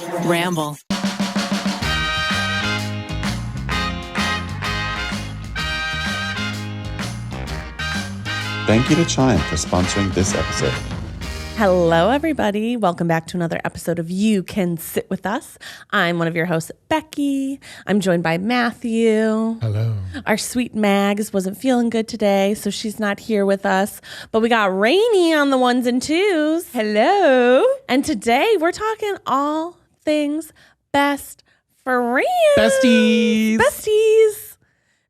Ramble. Thank you to Chime for sponsoring this episode. Hello, everybody. Welcome back to another episode of You Can Sit With Us. I'm one of your hosts, Becky. I'm joined by Matthew. Hello. Our sweet Mags wasn't feeling good today, so she's not here with us. But we got Rainie on the ones and twos. Hello. And today we're talking all things best friends. Besties. Besties.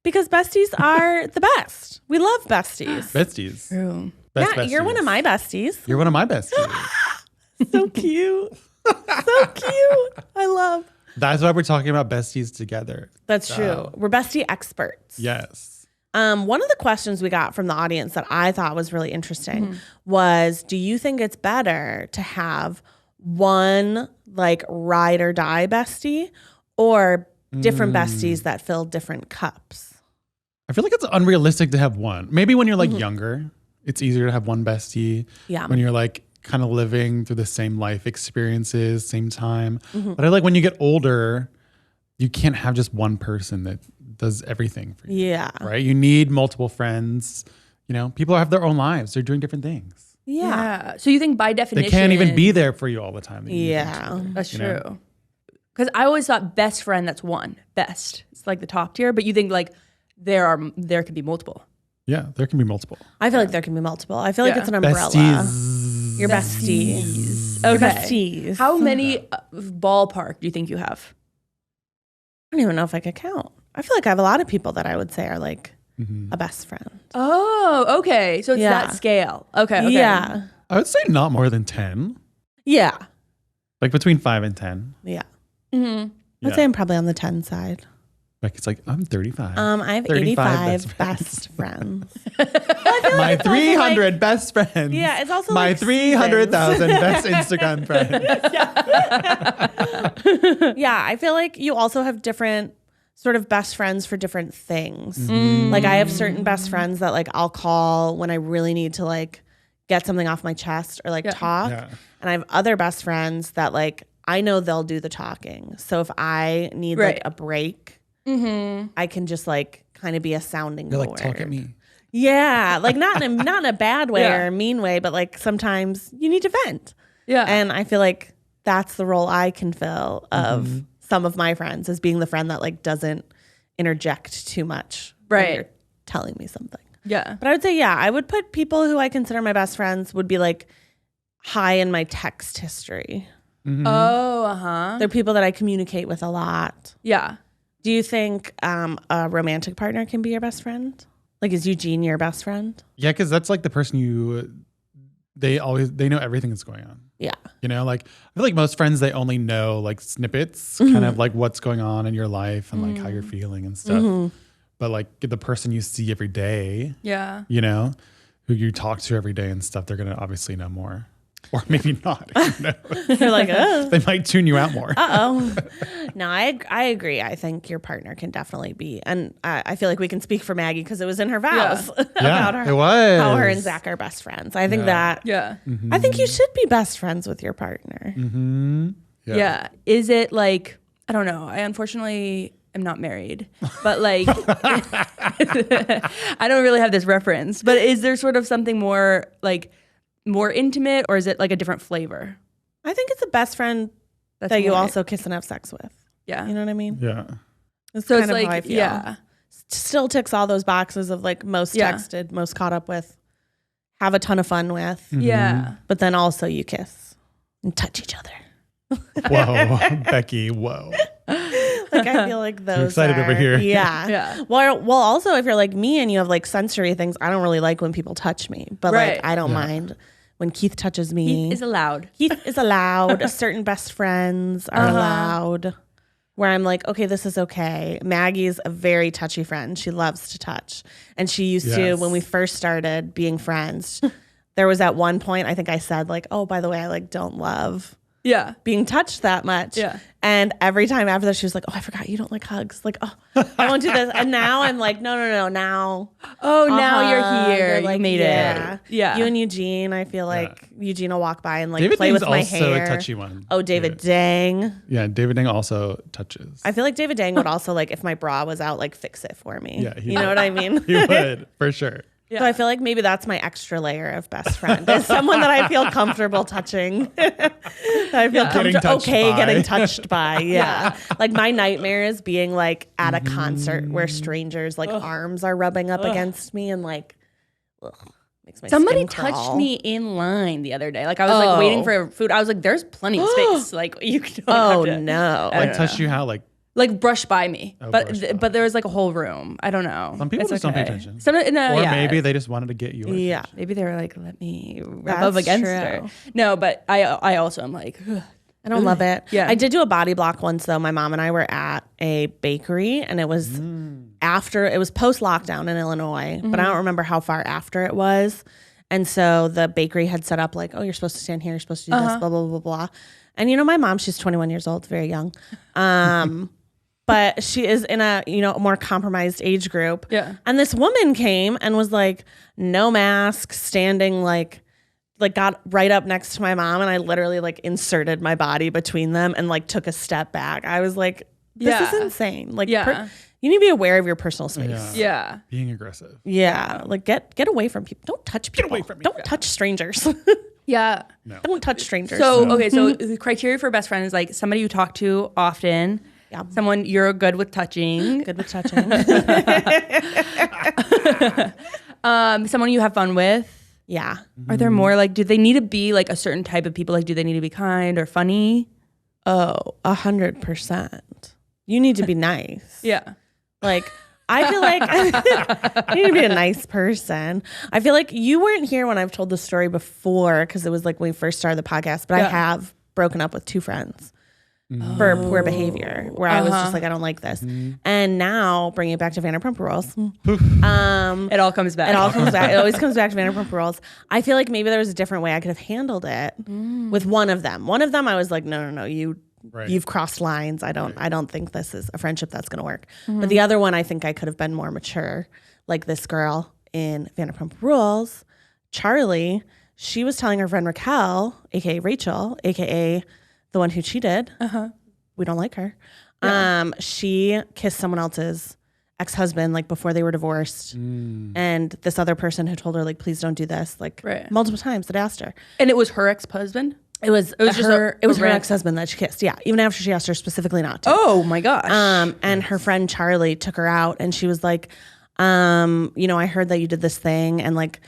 Because besties are the best. We love besties. Besties. True. Best Matt, you're besties. one of my besties. You're one of my besties. So cute. So cute. I love. That's why we're talking about besties together. That's true. We're bestie experts. Yes. One of the questions we got from the audience that I thought was really interesting was, do you think it's better to have one like ride or die bestie or different besties that fill different cups? I feel like it's unrealistic to have one. Maybe when you're like younger, it's easier to have one bestie. Yeah. When you're like kind of living through the same life experiences, same time. But I feel like when you get older, you can't have just one person that does everything for you. Yeah. Right? You need multiple friends. You know, people have their own lives. They're doing different things. Yeah. So you think by definition. They can't even be there for you all the time. Yeah. That's you know? true. Because I always thought best friend, that's one. Best. It's like the top tier. But you think like there could be multiple. Yeah, there can be multiple. I feel like there can be multiple. I feel like Yeah. it's an umbrella. Besties. Your besties. Okay. Your besties. How many ballpark do you think you have? I don't even know if I could count. I feel like I have a lot of people that I would say are like a best friend. Oh, okay. So it's Yeah. that scale. Okay. Yeah. I would say not more than 10. Yeah. Like between 5 and 10. Yeah. Mm-hmm. I'd say I'm probably on the 10 side. Like it's like, I'm 35. I have 35 85 best friends. My 300 best friends. Yeah, it's also my like 300,000 best Instagram friends. Yeah, I feel like you also have different sort of best friends for different things. Like I have certain best friends that like I'll call when I really need to like get something off my chest or like talk. Yeah. And I have other best friends that like I know they'll do the talking. So if I need like a break, I can just like kind of be a sounding They're board. like, talk at me. Yeah, like not in a bad way or a mean way, but like sometimes you need to vent. Yeah. And I feel like that's the role I can fill of some of my friends, as being the friend that like doesn't interject too much when you're telling me something. Yeah. But I would say, yeah, I would put people who I consider my best friends would be like high in my text history. Oh, They're people that I communicate with a lot. Yeah. Do you think a romantic partner can be your best friend? Like, is Eugene your best friend? Yeah, because that's like the person they know everything that's going on. Yeah. You know, like I feel like most friends, they only know like snippets, kind of like what's going on in your life and like how you're feeling and stuff. But like the person you see every day, Yeah. you know, who you talk to every day and stuff, they're going to obviously know more. Or maybe not. Who knows? You're like, oh. They might tune you out more. No, I agree. I think your partner can definitely be. And I feel like we can speak for Maggie because it was in her vows about her. It was. How her and Zach are best friends. I think that. Yeah. I think you should be best friends with your partner. Yeah. Is it like, I don't know. I unfortunately am not married, but like, I don't really have this reference, but is there sort of something more like more intimate, or is it like a different flavor? I think it's a best friend That's that you more- also kiss and have sex with. Yeah. You know what I mean? Yeah. It's So kind it's of like, how I feel. yeah. Still ticks all those boxes of like most texted, most caught up with, have a ton of fun with. Yeah. But then also you kiss and touch each other. Whoa, Becky, whoa. Like I feel like those excited over here. Yeah. Yeah. Well, also if you're like me and you have like sensory things, I don't really like when people touch me. But Right. like I don't mind when Keith touches me. He is allowed. Keith is allowed. Certain best friends are allowed. Where I'm like, okay, this is okay. Maggie's a very touchy friend. She loves to touch. And she used to, when we first started being friends, there was at one point, I think I said like, oh, by the way, I like don't love Yeah. being touched that much. Yeah. And every time after that, she was like, oh, I forgot you don't like hugs. Like, oh, I won't do this. And now I'm like, no. Now. Oh, now hug. you're here. They're like, you made yeah. it. Yeah. You and Eugene, I feel like Eugene will walk by and like David play Dang's with my also hair. a touchy one. Oh, David Dang. Yeah, David Dang also touches. I feel like David Dang would also like if my bra was out, like fix it for me. Yeah, he you know would. what I mean? He would, for sure. Yeah. So I feel like maybe that's my extra layer of best friend. Is someone that I feel comfortable touching. I feel Getting touched okay by. getting touched by. Yeah. Like my nightmare is being like at a concert where strangers like arms are rubbing up against me and like makes my Somebody skin crawl. touched me in line the other day. Like I was like waiting for food. I was like, there's plenty of space. Like you don't Oh have to. no. Like touch you how? Like brush by me, brush by. but there was like a whole room. I don't know. Some people It's just don't pay okay. attention. Some, no, Or yeah. maybe they just wanted to get your Yeah. attention. Maybe they were like, let me rub That's up against true. her. No, but I also am like, ugh. I don't love it. Yeah. I did do a body block once though. My mom and I were at a bakery and it was it was post lockdown in Illinois, but I don't remember how far after it was. And so the bakery had set up like, oh, you're supposed to stand here, you're supposed to do this, blah, blah, blah, blah. And you know, my mom, she's 21 years old, very young. But she is in a, more compromised age group. Yeah. And this woman came and was like, no mask, standing like got right up next to my mom. And I literally like inserted my body between them and like took a step back. I was like, this is insane. Like, Yeah. you need to be aware of your personal space. Yeah. Being aggressive. Yeah. Like get away from people. Don't touch people. away from me. Don't touch strangers. Yeah. Don't touch strangers. So, okay, so the criteria for best friend is like somebody you talk to often. Yeah. Someone you're good with touching. Good with touching. Someone you have fun with. Yeah. Are there more like, do they need to be like a certain type of people? Like, do they need to be kind or funny? Oh, 100%. You need to be nice. Yeah. Like, I feel like you need to be a nice person. I feel like you weren't here when I've told the story before because it was like when we first started the podcast, but I have broken up with 2 friends for poor behavior where I was just like, I don't like this. And now bringing it back to Vanderpump Rules. It all comes back. It all comes back. It always comes back to Vanderpump Rules. I feel like maybe there was a different way I could have handled it with one of them. One of them, I was like, no, you've crossed lines. I don't think this is a friendship that's going to work. But the other one, I think I could have been more mature. Like this girl in Vanderpump Rules, Charlie. She was telling her friend Raquel, aka Rachel, aka the one who cheated. We don't like her. Yeah. She kissed someone else's ex-husband like before they were divorced, and this other person who told her like, please don't do this, like multiple times that asked her. And it was her ex-husband? It was just her ex-husband that she kissed. Yeah, even after she asked her specifically not to. Oh my gosh. And her friend Charlie took her out, and she was like, I heard that you did this thing, and like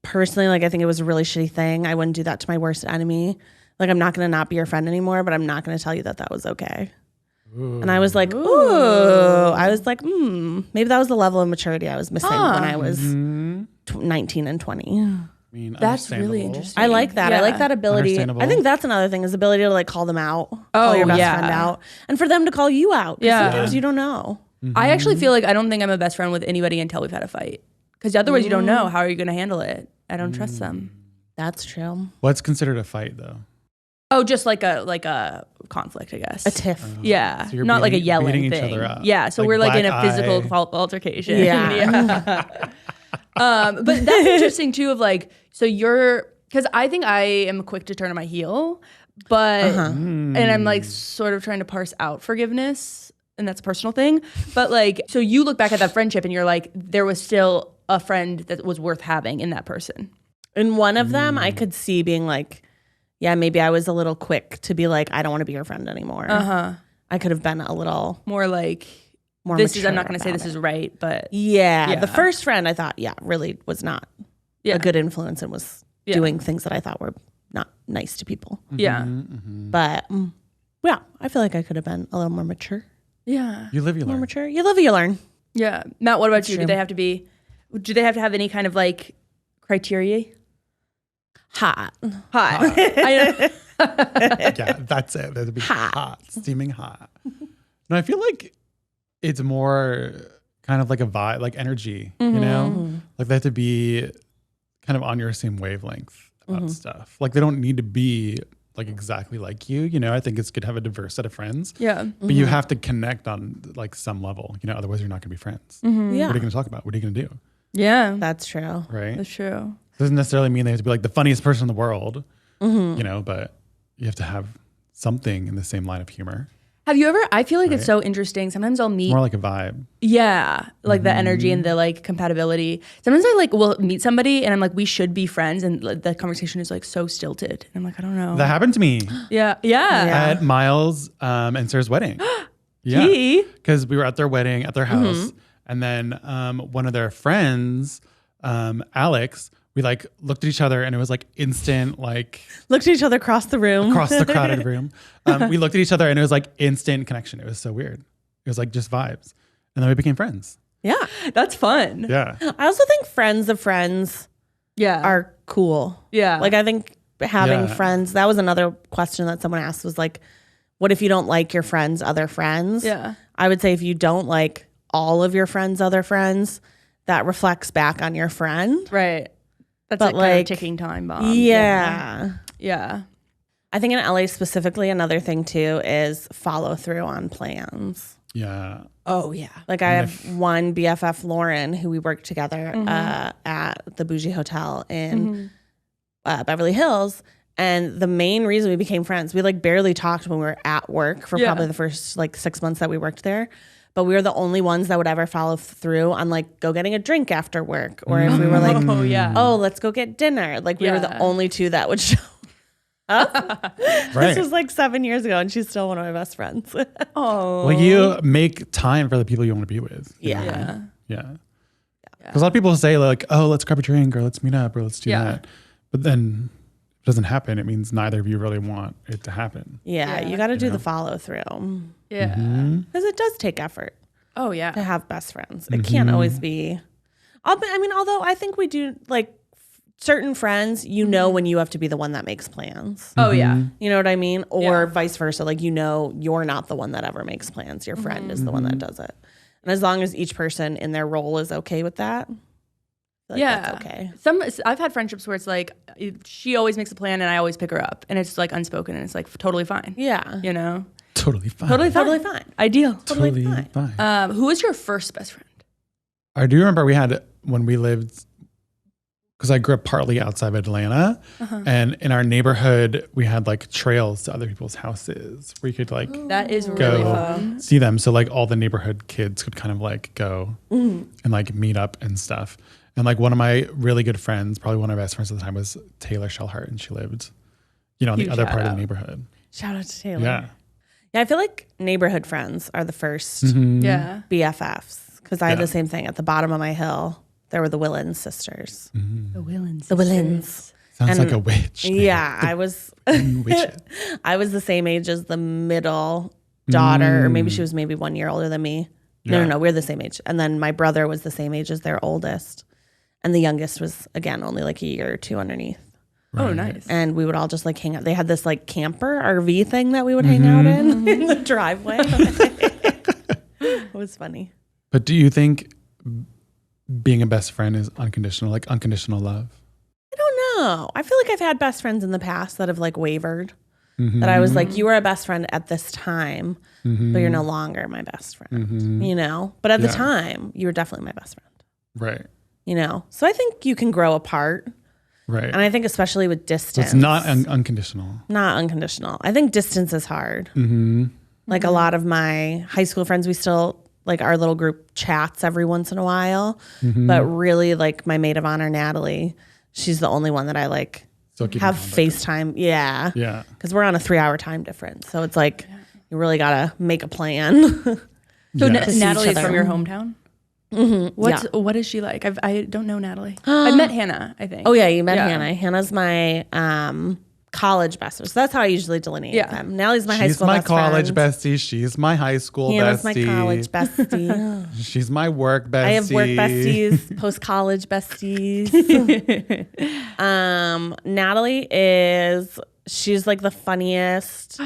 personally, like I think it was a really shitty thing. I wouldn't do that to my worst enemy. Like, I'm not going to not be your friend anymore, but I'm not going to tell you that was okay. Ooh. And I was like, maybe that was the level of maturity I was missing when I was 19 and 20. I mean, that's really interesting. I like that. Yeah. I like that ability. I think that's another thing is ability to like call them out, call your best friend out, and for them to call you out. Yeah. Sometimes you don't know. I actually feel like I don't think I'm a best friend with anybody until we've had a fight. Because otherwise you don't know. How are you going to handle it? I don't trust them. That's true. What's considered a fight though? Oh, just like a conflict, I guess. A tiff. Yeah. So you're not like a yelling beating thing. each other up. Yeah. So Like we're like in a black physical eye. altercation. Yeah. But that's interesting too of like, so because I think I am quick to turn on my heel, but, and I'm like sort of trying to parse out forgiveness, and that's a personal thing. But like, so you look back at that friendship and you're like, there was still a friend that was worth having in that person. In one of them, I could see being like, yeah, maybe I was a little quick to be like, I don't want to be your friend anymore. I could have been a little more like, more this is, mature I'm not going to say about this it. is right, but Yeah. The first friend I thought, really was not a good influence and was doing things that I thought were not nice to people. Yeah. But yeah, I feel like I could have been a little more mature. Yeah. You live, you More learn. mature. You live, you learn. Yeah. Matt, what about you? true. Do they have to have any kind of like criteria? Hot. Hot. Yeah, that's it. That'd be hot, steaming hot. No, I feel like it's more kind of like a vibe, like energy, you know? Like they have to be kind of on your same wavelength about stuff. Like they don't need to be like exactly like you. You know, I think it's good to have a diverse set of friends. Yeah. But you have to connect on like some level, you know, otherwise you're not gonna be friends. Yeah. What are you gonna talk about? What are you gonna do? Yeah. That's true. Right? That's true. Doesn't necessarily mean they have to be like the funniest person in the world, you know, but you have to have something in the same line of humor. Have you ever, I feel like it's Right. so interesting. Sometimes I'll meet, More like a vibe. yeah, like the energy and the like compatibility. Sometimes I like will meet somebody and I'm like, we should be friends. And like, the conversation is like so stilted. And I'm like, I don't know. That happened to me Yeah. Yeah. at Miles and Sarah's wedding. Gee. Because we were at their wedding at their house, and then one of their friends, Alex, we like looked at each other, and it was like instant, like Looked at each other across the room. across the crowded room. We looked at each other, and it was like instant connection. It was so weird. It was like just vibes, and then we became friends. Yeah. That's fun. Yeah, I also think friends of friends Yeah. are cool. Yeah. Like I think having Yeah. friends, that was another question that someone asked was like, what if you don't like your friends' other friends? Yeah. I would say if you don't like all of your friends' other friends, that reflects back on your friend. Right. That's But, like, kind of a like, ticking time bomb. Yeah. Yeah. I think in LA specifically, another thing too is follow through on plans. yeah. Oh yeah. Like I have one BFF, Lauren, who we worked together at the Bougie Hotel in Beverly Hills. And the main reason we became friends, we like barely talked when we were at work for probably the first like 6 months that we worked there. But we were the only ones that would ever follow through on like go getting a drink after work. Or if we were like, Oh yeah. oh, let's go get dinner. Like we were the Yeah. only two that would show up. Right. This was like 7 years ago and she's still one of my best friends. Oh. Well, you make time for the people you want to be with. you Yeah. know? Yeah. Yeah. Because a lot of people say like, oh, let's grab a drink or let's meet up or let's do Yeah. that. But then if it doesn't happen. It means neither of you really want it to happen. Yeah, Yeah. you got to do know? the follow through Yeah. because it does take effort Oh to yeah. have best friends. It can't always be. I mean, although I think we do like certain friends, you know, when you have to be the one that makes plans. Oh yeah. You know what I mean? Or Yeah. vice versa. Like, you know, you're not the one that ever makes plans. Your friend is the one that does it. And as long as each person in their role is okay with that, I feel like that's okay. I've had friendships where it's like she always makes a plan and I always pick her up, and it's like unspoken and it's like totally fine. Yeah. You know, Totally fine. Totally fine. ideal. Totally Totally fine. fine. Who was your first best friend? I do remember we had when we lived, because I grew up partly outside of Atlanta, and in our neighborhood we had like trails to other people's houses where you could like That is go really fun. see them. So like all the neighborhood kids could kind of like go and like meet up and stuff. And like one of my really good friends, probably one of my best friends at the time, was Taylor Shellhart, and she lived, you know, in the Huge other shout part of out. the neighborhood. Shout out to Taylor. Yeah. Yeah, I feel like neighborhood friends are the first Yeah. BFFs because I had Yeah. the same thing. At the bottom of my hill, there were the Willens sisters. The Willens. The Willens. Sounds And- like a witch. Yeah, I was Witch. I was the same age as the middle daughter, or maybe she was maybe 1 year older than me. Yeah. No, we're the same age. And then my brother was the same age as their oldest. And the youngest was, again, only like a year or two underneath. Oh, nice. And we would all just like hang out. They had this like camper RV thing that we would hang out in the driveway. It was funny. But do you think being a best friend is unconditional, like unconditional love? I don't know. I feel like I've had best friends in the past that have like wavered. That I was like, you were a best friend at this time, but you're no longer my best friend. You know? But at the Yeah. time, you were definitely my best friend. Right. You know? So I think you can grow apart. Right. And I think especially with So distance. it's not unconditional. Not unconditional. I think distance is hard. Mm-hmm. Like a lot of my high school friends, we still like our little group chats every once in a while. But really, like my maid of honor, Natalie, she's the only one that I like Still keep in have contact. FaceTime. Yeah. Yeah. Because we're on a 3-hour time difference. So it's like you really got to make a plan. So Yes. To see Natalie each is from other. your hometown? What is she like? I don't know Natalie. I've met Hannah, I think. Oh, yeah. You met Yeah. Hannah. Hannah's my college best friend. So that's how I usually delineate Yeah. them. Natalie's my high She's school my best college friend. bestie. She's my high school Hannah's bestie. my college bestie. She's my work bestie. I have work besties, post-college besties. Natalie she's like the funniest,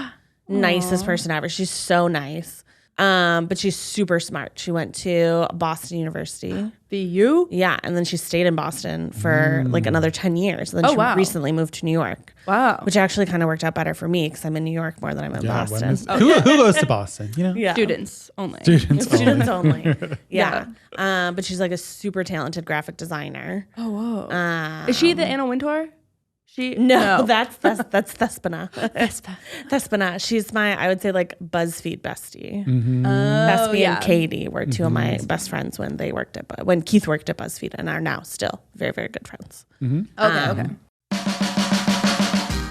nicest person ever. She's so nice. But she's super smart. She went to Boston University. BU? Yeah, and then she stayed in Boston for like another 10 years. And then she recently moved to New York. Wow. Which actually kind of worked out better for me because I'm in New York more than I'm in Boston. Who goes to Boston? You know, Yeah. Students only. Students only. Yeah. But she's like a super talented graphic designer. Oh, whoa. Is she the Anna Wintour? No, that's Thespina. Thespina. She's my, I would say, like BuzzFeed bestie. Thespie and Katie were two of my best friends when Keith worked at BuzzFeed and are now still very, very good friends. Okay.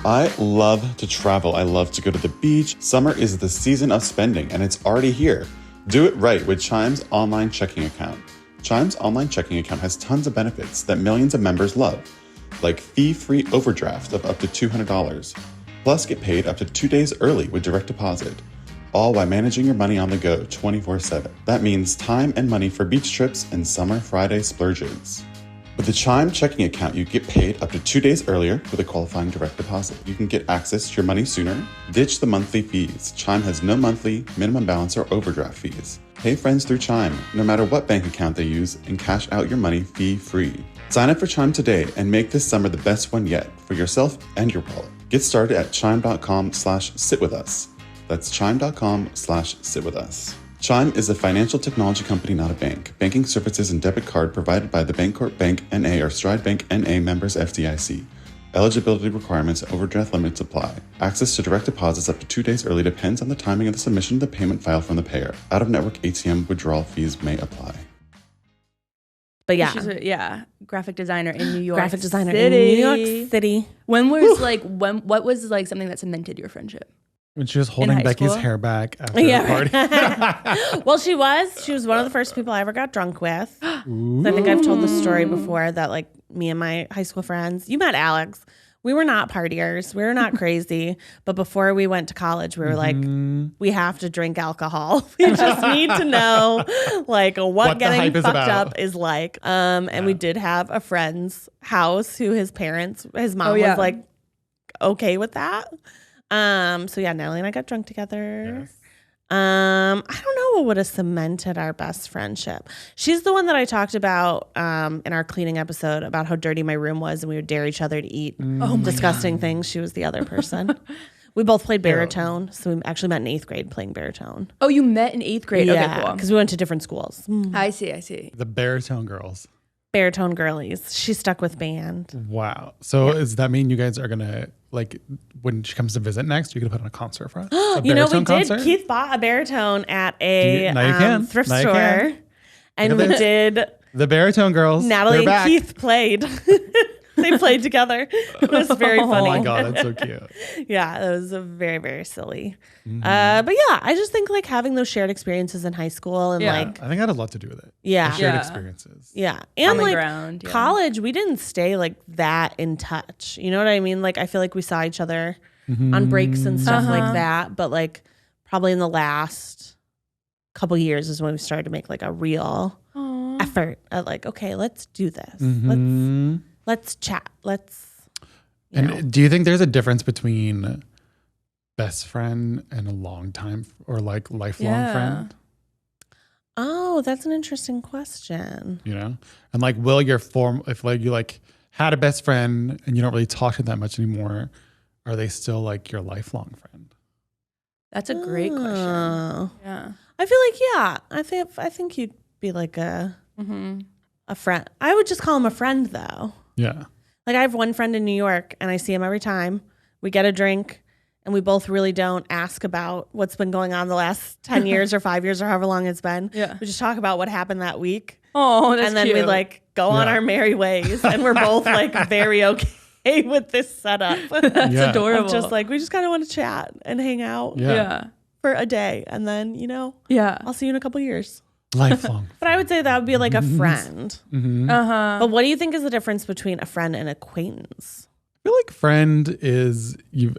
I love to travel. I love to go to the beach. Summer is the season of spending, and it's already here. Do it right with Chime's online checking account. Chime's online checking account has tons of benefits that millions of members love, like fee-free overdraft of up to $200. Plus, get paid up to 2 days early with direct deposit, all while managing your money on the go 24/7. That means time and money for beach trips and summer Friday splurges. With the Chime checking account, you get paid up to 2 days earlier with a qualifying direct deposit. You can get access to your money sooner. Ditch the monthly fees. Chime has no monthly, minimum balance, or overdraft fees. Pay friends through Chime, no matter what bank account they use, and cash out your money fee-free. Sign up for Chime today and make this summer the best one yet for yourself and your wallet. Get started at chime.com/sitwithus. That's chime.com/sitwithus. Chime is a financial technology company, not a bank. Banking services and debit card provided by the Bancorp Bank N.A. or Stride Bank N.A. members FDIC. Eligibility requirements and overdraft limits apply. Access to direct deposits up to 2 days early depends on the timing of the submission of the payment file from the payer. Out-of-network ATM withdrawal fees may apply. But yeah. She's a graphic designer in New York Graphic designer City. in New York City. When was what was like something that cemented your friendship? When she was holding high Becky's school? hair back after the party. Well, she was one of the first people I ever got drunk with. So I think I've told the story before that like me and my high school friends, you met Alex. We were not partiers. We were not crazy. But before we went to college, we were like, we have to drink alcohol. We just need to know like what getting fucked up is like. And we did have a friend's house who his mom was like okay with that. So yeah, Natalie and I got drunk together. Yes. I don't know what would have cemented our best friendship. She's the one that I talked about in our cleaning episode about how dirty my room was and we would dare each other to eat disgusting things. She was the other person. We both played baritone. So we actually met in 8th grade playing baritone. Oh, you met in 8th grade? Yeah, Okay, cool. because we went to different schools. I see. The baritone girls. Baritone girlies. She stuck with band. Wow. So does that mean you guys are going to, like, when she comes to visit next, you're going to put on a concert for us? You know, we did. Concert? Keith bought a baritone at a thrift Now you store. can. And we did. The baritone girls. Natalie they're and back. Keith played. They played together. It was very funny. Oh my God, that's so cute. Yeah, it was very, very silly. But yeah, I just think like having those shared experiences in high school and like, I think that had a lot to do with it. yeah. The shared Yeah. experiences. Yeah. And Common like ground, yeah. college, we didn't stay like that in touch. You know what I mean? Like I feel like we saw each other on breaks and stuff like that. But like probably in the last couple years is when we started to make like a real effort at like, okay, let's do this. Let's chat. Let's. And do you think there's a difference between best friend and a long time or like lifelong friend? Oh, that's an interesting question. You know, and like, will your if like you like had a best friend and you don't really talk to them much anymore, are they still like your lifelong friend? That's a great question. Yeah. I feel like I think you'd be like a friend. I would just call him a friend though. Yeah. Like I have one friend in New York and I see him every time. We get a drink and we both really don't ask about what's been going on the last 10 years or 5 years or however long it's been. Yeah. We just talk about what happened that week. Oh, that's and then cute. we like go on our merry ways and we're both like very okay with this setup. That's adorable. Of just like, we just kind of want to chat and hang out Yeah. for a day. And then, you know, Yeah. I'll see you in a couple years. Lifelong. But I would say that would be like a friend. Uh-huh. But what do you think is the difference between a friend and acquaintance? I feel like friend is you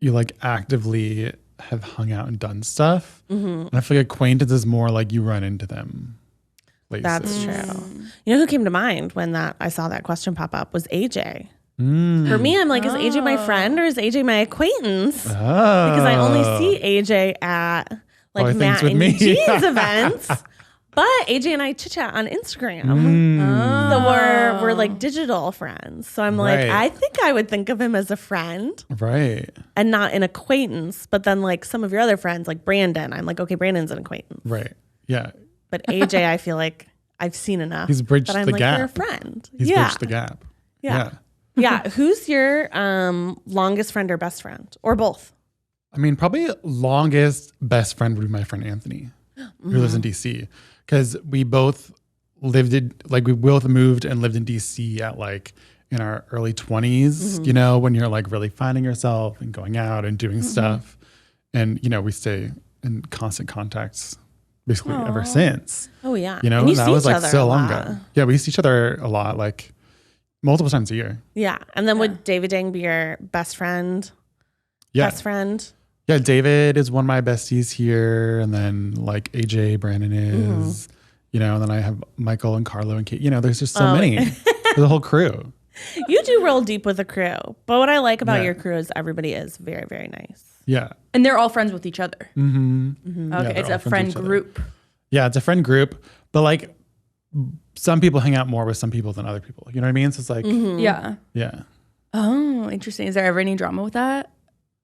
like actively have hung out and done stuff. And I feel like acquaintance is more like you run into them places. That's true. You know who came to mind when I saw that question pop up was AJ. For me, I'm like, is AJ my friend or is AJ my acquaintance? Because I only see AJ at like Probably Matt things with and me. Eugene's events. But AJ and I chit chat on Instagram. So we're like digital friends. So I'm like, Right. I think I would think of him as a friend Right. and not an acquaintance. But then like some of your other friends, like Brandon, I'm like, okay, Brandon's an acquaintance. Right. Yeah. But AJ, I feel like I've seen enough. He's bridged that I'm the like, gap. you're a friend. He's bridged the gap. Yeah. Yeah. Who's your longest friend or best friend? Or both? I mean, probably longest best friend would be my friend Anthony, who lives in DC. Because we both we both moved and lived in DC at like in our early 20s, you know, when you're like really finding yourself and going out and doing stuff. And, you know, we stay in constant contacts basically ever since. Oh, yeah. You know, and you that see was each like other so a long lot. ago. Yeah, we see each other a lot, like multiple times a year. Yeah. And then would David Dang be your best friend? Yeah. Best friend? Yeah, David is one of my besties here. And then like AJ, Brandon is, you know, and then I have Michael and Carlo and Kate. You know, there's just so many. There's a whole crew. You do roll deep with a crew. But what I like about Yeah. your crew is everybody is very, very nice. Yeah. And they're all friends with each other. Mm-hmm. Okay, they're it's all a friends with friend each other. group. Yeah, it's a friend group. But like some people hang out more with some people than other people. You know what I mean? So it's like, Yeah. yeah. Oh, interesting. Is there ever any drama with that?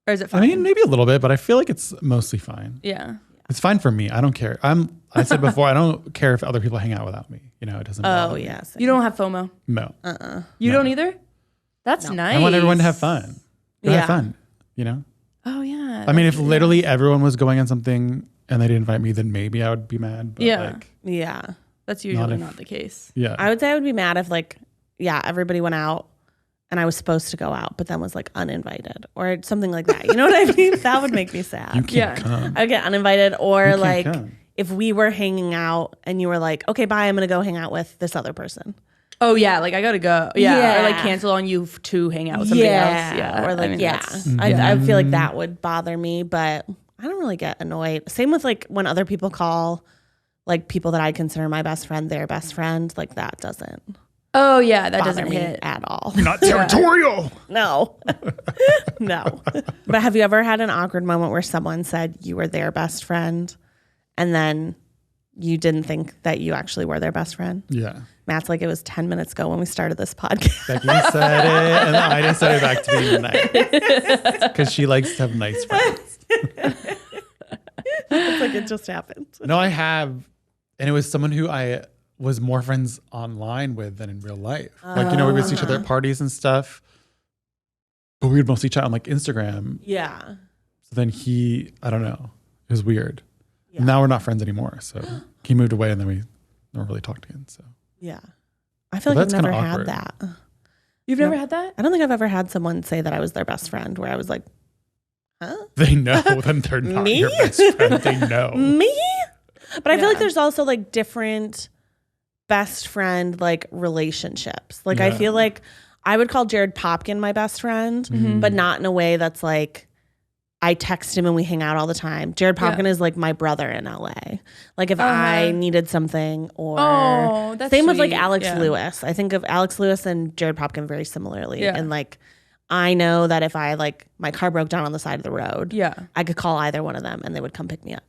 Or is it fine? I mean, maybe a little bit, but I feel like it's mostly fine. yeah. It's fine for me. I don't care. I said before, I don't care if other people hang out without me. You know, it doesn't bother me. Yes. You don't have FOMO. No. You No. don't either? That's nice. I want everyone to have fun. Go Yeah. have fun. You know? Oh, yeah. I mean, if literally everyone was going on something and they didn't invite me, then maybe I would be mad. But Yeah. like, Yeah. That's usually if- not the case. yeah. I would say I would be mad if like, yeah, everybody went out and I was supposed to go out, but then was like uninvited or something like that. You know what I mean? That would make me sad. You can't Yeah. come. I would get uninvited or can't like come. if we were hanging out and you were like, okay, bye, I'm going to go hang out with this other person. Oh, yeah. Like, I got to go. Yeah. Yeah. Or like cancel on you to hang out with somebody else. Yeah. Or like, I mean, that's- I feel like that would bother me, but I don't really get annoyed. Same with like when other people call like people that I consider my best friend, their best friend, like that doesn't Oh, yeah. That bother doesn't me hit. at all. Not territorial. No, no. But have you ever had an awkward moment where someone said you were their best friend and then you didn't think that you actually were their best friend? Yeah. Matt's like, it was 10 minutes ago when we started this podcast. Becky said it, and then I just said it back to me tonight. Because she likes to have nice friends. It's like it just happened. No, I have. And it was someone who I was more friends online with than in real life. Like, you know, we would see each other at parties and stuff. But we would mostly chat on like Instagram. Yeah. So then I don't know. It was weird. And now we're not friends anymore. So he moved away and then we never really talked again. So Yeah. I feel Well, like I've that's never kinda had awkward. that. You've never had that? I don't think I've ever had someone say that I was their best friend where I was like, huh? they know then they're not Me? your best friend. They know. Me? But I feel like Yeah. there's also like different best friend like relationships. Like I Yeah. feel like I would call Jared Popkin my best friend, but not in a way that's like I text him and we hang out all the time. Jared Popkin is like my brother in LA. Like if I needed something or Oh, that's same with like sweet. Alex Yeah. Lewis. I think of Alex Lewis and Jared Popkin very similarly. Yeah. And like I know that if I like my car broke down on the side of the road, Yeah. I could call either one of them and they would come pick me up.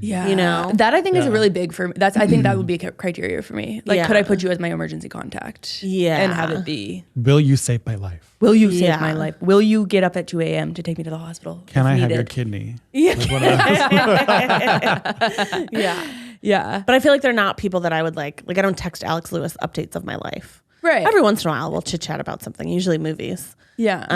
Yeah. You know? That I think is Yeah. really big for me. I think that would be a criteria for me. Like, could I Yeah. put you as my emergency contact? Yeah. And have it be, Will you save my life? will you save Yeah. my life? Will you get up at 2 a.m. to take me to the hospital? Can if I have your needed? kidney? Yeah. Like one of those. Yeah. Yeah. But I feel like they're not people that I would like I don't text Alex Lewis updates of my life. Right. Every once in a while we'll chit chat about something, usually movies. Yeah.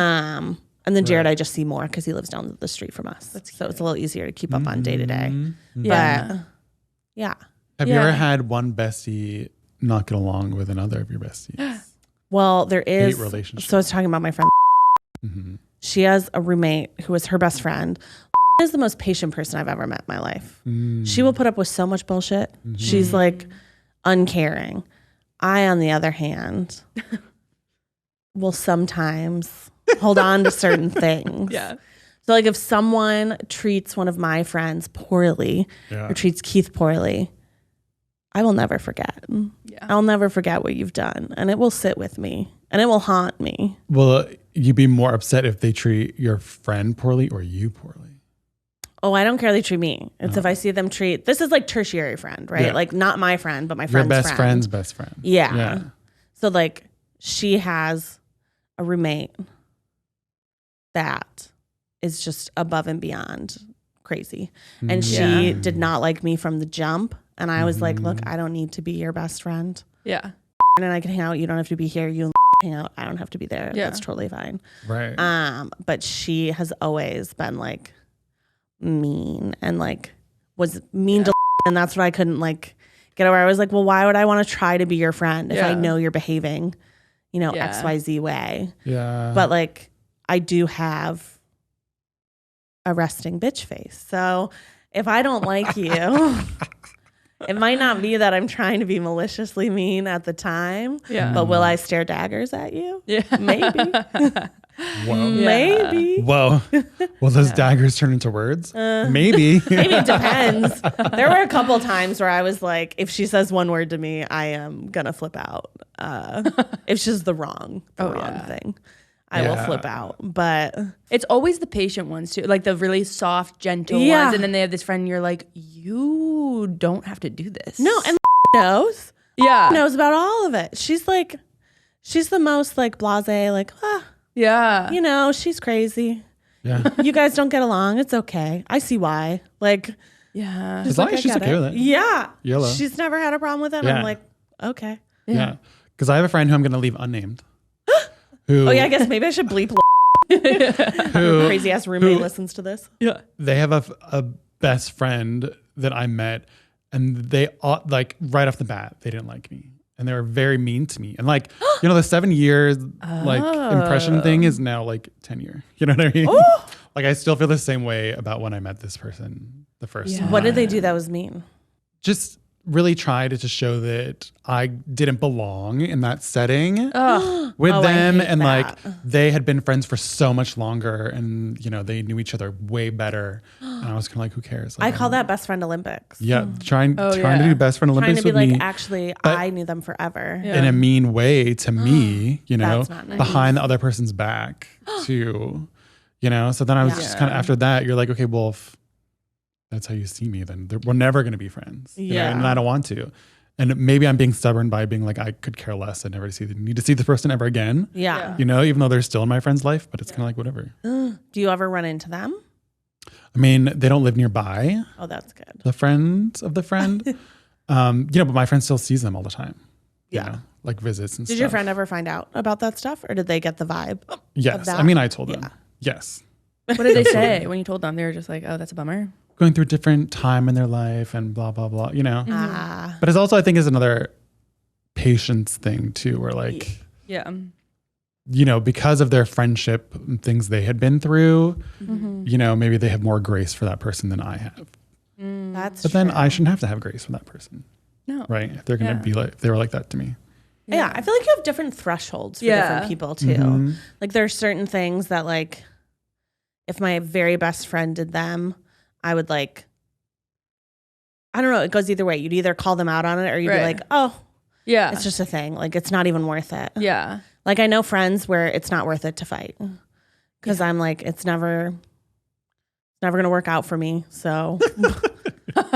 And then Jared I just see more because he lives down the street from us. So it's a little easier to keep up on day to day. Yeah. But yeah. Have you Yeah. ever had one bestie not get along with another of your besties? Well, there is relationship. So I was talking about my friend. Mm-hmm. She has a roommate who was her best friend. Is the most patient person I've ever met in my life. She will put up with so much bullshit. She's like uncaring. I, on the other hand, will sometimes hold on to certain things. Yeah. So like if someone treats one of my friends poorly Yeah. or treats Keith poorly, I will never forget. Yeah. I'll never forget what you've done. And it will sit with me and it will haunt me. Will you be more upset if they treat your friend poorly or you poorly? Oh, I don't care they treat me. It's if I see them treat, this is like tertiary friend, right? Yeah. Like not my friend, but my Your friend's best friend's best friend. Yeah. So like she has a roommate that is just above and beyond crazy. And she did not like me from the jump. And I was like, look, I don't need to be your best friend. Yeah. And I can hang out. You don't have to be here. You and hang out. I don't have to be there. Yeah. That's totally fine. Right. But she has always been like mean and like was mean to and that's what I couldn't like get over. I was like, well, why would I want to try to be your friend if I know you're behaving, you know, XYZ way? Yeah. But like I do have a resting bitch face. So if I don't like you, it might not be that I'm trying to be maliciously mean at the time. Yeah. But will I stare daggers at you? Yeah. Maybe. Whoa. Maybe. Whoa. Will those daggers turn into words? Maybe. Maybe it depends. There were a couple times where I was like, if she says one word to me, I am gonna flip out. If she's the wrong thing, I will flip out. But It's always the patient ones too, like the really soft, gentle Yeah. ones. And then they have this friend, and you're like, you don't have to do this. no, and knows Yeah. knows about all of it. She's the most like blasé, like Yeah. you know, she's crazy. Yeah. You guys don't get along. It's okay. I see why. Like, Yeah. As long like, as she's I get okay with it. Yeah. YOLO. She's never had a problem with it. And Yeah. I'm like, okay. Yeah. Because I have a friend who I'm going to leave unnamed. Who, Oh yeah, I guess maybe I should bleep. who Crazy ass roommate listens to this. Yeah. they have a best friend that I met, and they all, like right off the bat, they didn't like me. And they were very mean to me. And like, you know, the 7 years like impression thing is now like 10 year. You know what I mean? Like I still feel the same way about when I met this person the first time. What did they do that was mean? Just really tried to show that I didn't belong in that setting with Oh, I them. hate And like that. they had been friends for so much longer, and you know, they knew each other way better. And I was kind of like, who cares? Like, I call that best friend Olympics. yeah, trying to yeah. do best friend Trying Olympics to be with like, me actually, But- I knew them forever. Yeah. in a mean way to me, you know, That's not nice. behind the other person's back to, you know. So then I was just kind of after that, you're like, okay, well, if that's how you see me, then we're never going to be friends. You know, Yeah. and I don't want to. And maybe I'm being stubborn by being like, I could care less. I never need to see this person ever again. Yeah. You know, even though they're still in my friend's life, but it's kind of like whatever. Do you ever run into them? I mean, they don't live nearby, Oh, that's good. the friends of the friend. You know, but my friend still sees them all the time. You Yeah. know, like visits and Did stuff. your friend ever find out about that stuff, or did they get the vibe? Yes. that? I mean, I told them. Yeah. Yes. What did they say when you told them? They were just like, oh, that's a bummer. Going through a different time in their life and blah, blah, blah, you know. Ah, But it's also, I think, is another patience thing too, where like, Yeah. you know, because of their friendship and things they had been through, Mm-hmm. you know, maybe they have more grace for that person than I have. that's But true. then I shouldn't have to have grace for that person, No. right? If they're going to be like, if they were like that to me. Yeah, I feel like you have different thresholds for different people too. Mm-hmm. Like there are certain things that like, if my very best friend did them, I would like, I don't know, it goes either way. You'd either call them out on it or you'd be Right. like, oh, Yeah. it's just a thing. Like it's not even worth it. yeah. Like I know friends where it's not worth it to fight because I'm like, it's never going to work out for me. So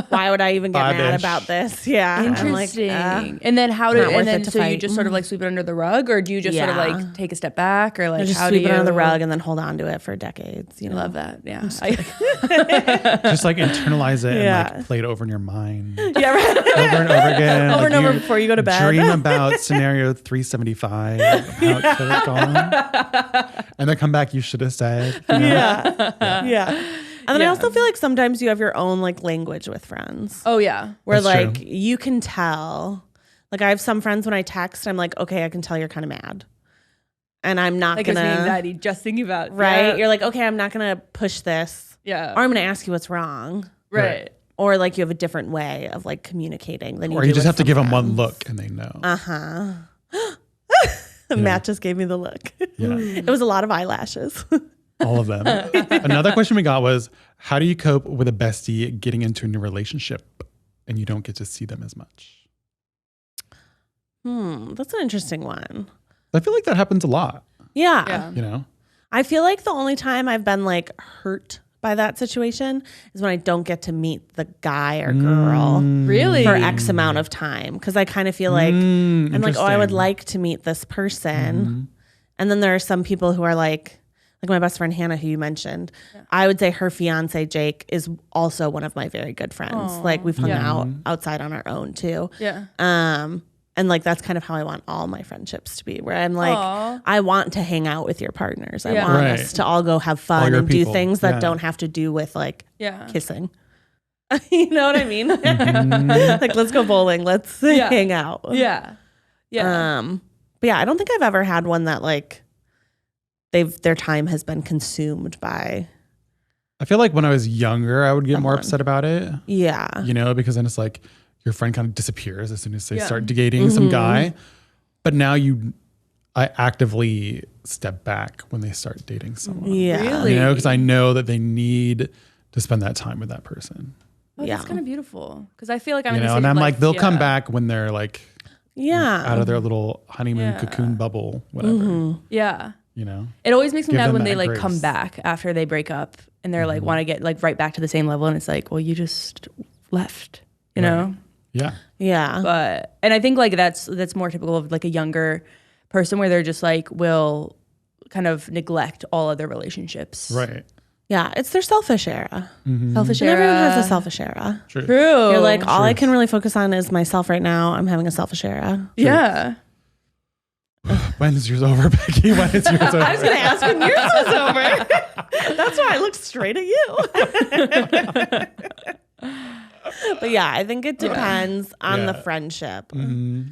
why would I even get mad Five-ish. about this? Yeah. I'm like, Interesting. And then how do not worth and then it to so you fight. just sort of like sweep it under the rug, or do you just sort of Yeah. like take a step back, or like I just how sweep do it you under the rug and then hold on to it for decades. You I know? love that. Yeah. Just like internalize it Yeah. and like play it over in your mind Yeah, right. over and over again. Over Like and over you before you go to bed. Dream about scenario 375, how it could have gone. And then come back, you should have said. You know? Yeah. And then I also feel like sometimes you have your own like language with friends Oh yeah. where That's like true. you can tell. Like I have some friends when I text, I'm like, okay, I can tell you're kind of mad. And I'm not That gives me gonna, anxiety just thinking about right? Yeah. You're like, okay, I'm not gonna push this. Yeah. Or I'm gonna ask you what's wrong. right. Or like you have a different way of like communicating than you Or do you just with have to some give them one friends. look and they know. Matt just gave me the look. Yeah. It was a lot of eyelashes. All of them. Another question we got was, how do you cope with a bestie getting into a new relationship and you don't get to see them as much? That's an interesting one. I feel like that happens a lot, Yeah. Yeah. you know? I feel like the only time I've been like hurt by that situation is when I don't get to meet the guy or girl Really? for X amount of time. Because I kind of feel like I'm like, oh, I would like to meet this person. And then there are some people who are like my best friend Hannah, who you mentioned. I would say her fiance Jake is also one of my very good friends. Aww. Like we've hung out outside on our own too. Yeah. And like that's kind of how I want all my friendships to be, where I'm like, I want to hang out with your partners. I want us to all go have fun and do things that don't have to do with like kissing. You know what I mean? Like let's go bowling. Let's hang out. Yeah. Yeah. But yeah, I don't think I've ever had one that like their time has been consumed by. I feel like when I was younger, I would get more upset about it. Yeah. You know, because then it's like your friend kind of disappears as soon as they start dating some guy. But now I actively step back when they start dating someone. Yeah. Really? You know, because I know that they need to spend that time with that person. Oh, that's kind of beautiful. Because I feel like I'm in the and same, I'm like, they'll come back when they're like out of their little honeymoon cocoon bubble, whatever. Yeah. You know, it always makes me Give mad them when that they like grace. come back after they break up and they're like want to get like right back to the same level, and it's like, well, you just left, you know? Yeah. Yeah. But and I think like that's more typical of like a younger person where they're just like will kind of neglect all other relationships. Right. Yeah. It's their selfish era. Selfish And era. everyone has a selfish era. True. True. You're like, all I can really focus on is myself right now. I'm having a selfish era. Yeah. When is yours over, Becky? When is yours over? I was going to ask when yours was over. That's why I looked straight at you. But yeah, I think it depends on the friendship.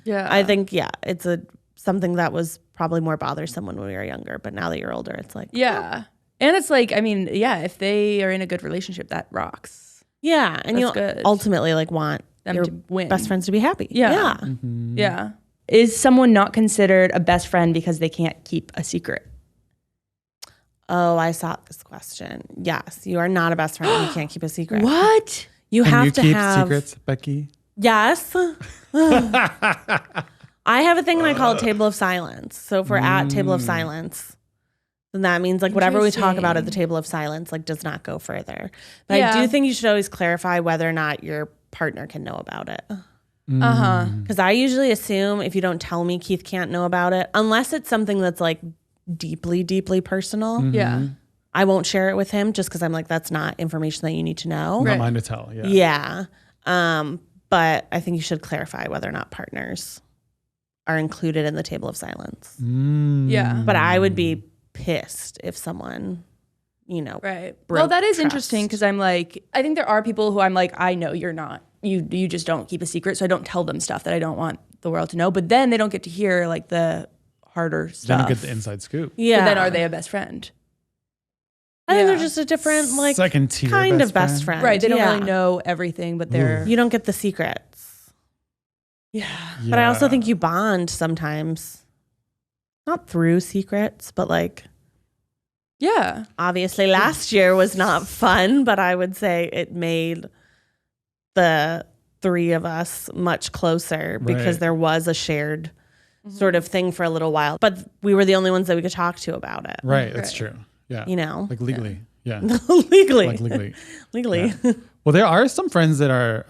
Yeah. I think, it's something that was probably more bothersome when we were younger. But now that you're older, it's like, Yeah. And it's like, I mean, if they are in a good relationship, that rocks. yeah. And you good. ultimately like want Them your to win. best friends to be happy. Yeah. Yeah. Is someone not considered a best friend because they can't keep a secret? Oh, I saw this question. Yes, you are not a best friend if you can't keep a secret. What? You Can have you to keep have secrets, Becky? Yes. I have a thing and I call it table of silence. So if we're at table of silence, then that means like whatever we talk about at the table of silence like does not go further. But I do think you should always clarify whether or not your partner can know about it. Because I usually assume if you don't tell me, Keith can't know about it, unless it's something that's like deeply, deeply personal. Yeah. I won't share it with him just because I'm like, that's not information that you need to know. Not mine to tell. Yeah. Yeah. But I think you should clarify whether or not partners are included in the table of silence. Yeah. But I would be pissed if someone, Right. broke Well, that is trust. interesting because I'm like, I think there are people who I'm like, I know you're not. You just don't keep a secret, so I don't tell them stuff that I don't want the world to know. But then they don't get to hear like the harder Then stuff. you get the inside scoop. Yeah. So then are they a best friend? I think they're just a different, like, Second tier kind best of best friend. friend. Right. They don't Yeah. really know everything, but they're You don't get the secrets. yeah. But I also think you bond sometimes. Not through secrets, but like, Yeah. obviously last year was not fun, but I would say it made the three of us much closer because Right. there was a shared sort of thing for a little while. But we were the only ones that we could talk to about it. Right. That's true. Yeah. Like legally. Yeah. legally. Like legally. Legally. Yeah. Well, there are some friends that are,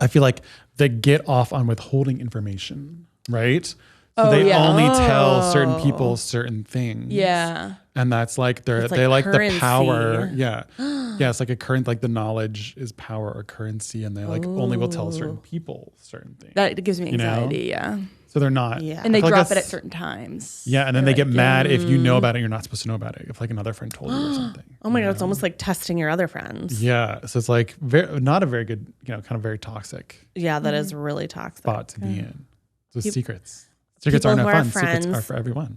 I feel like they get off on withholding information, right? So they only tell certain people certain things. Yeah. And that's like It's like they like currency. the power. Yeah. Yeah. It's like a current, like the knowledge is power or currency. And they like only will tell certain people certain things. That gives me You know? anxiety. Yeah. So they're not. Yeah. And they I feel like drop it at that's- certain times. Yeah. And then they They're get like, mad if you know about it, you're not supposed to know about it. If like another friend told you or something. Oh my God, it's almost like testing your other friends. Yeah. So it's like not a very good, kind of very toxic Yeah, that is really toxic. spot to be in. So Peop- secrets. Secrets are people no who are fun. Secrets are friends- for everyone.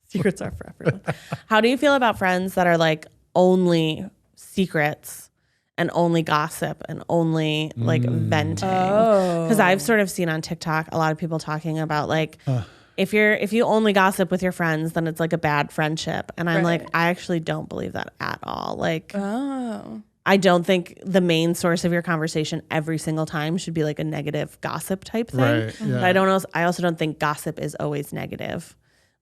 Secrets are for everyone. How do you feel about friends that are like only secrets and only gossip and only like venting? Because I've sort of seen on TikTok a lot of people talking about like if you only gossip with your friends, then it's like a bad friendship. And I'm like, I actually don't believe that at all. Like, I don't think the main source of your conversation every single time should be like a negative gossip type thing. Right, yeah. But I also don't think gossip is always negative.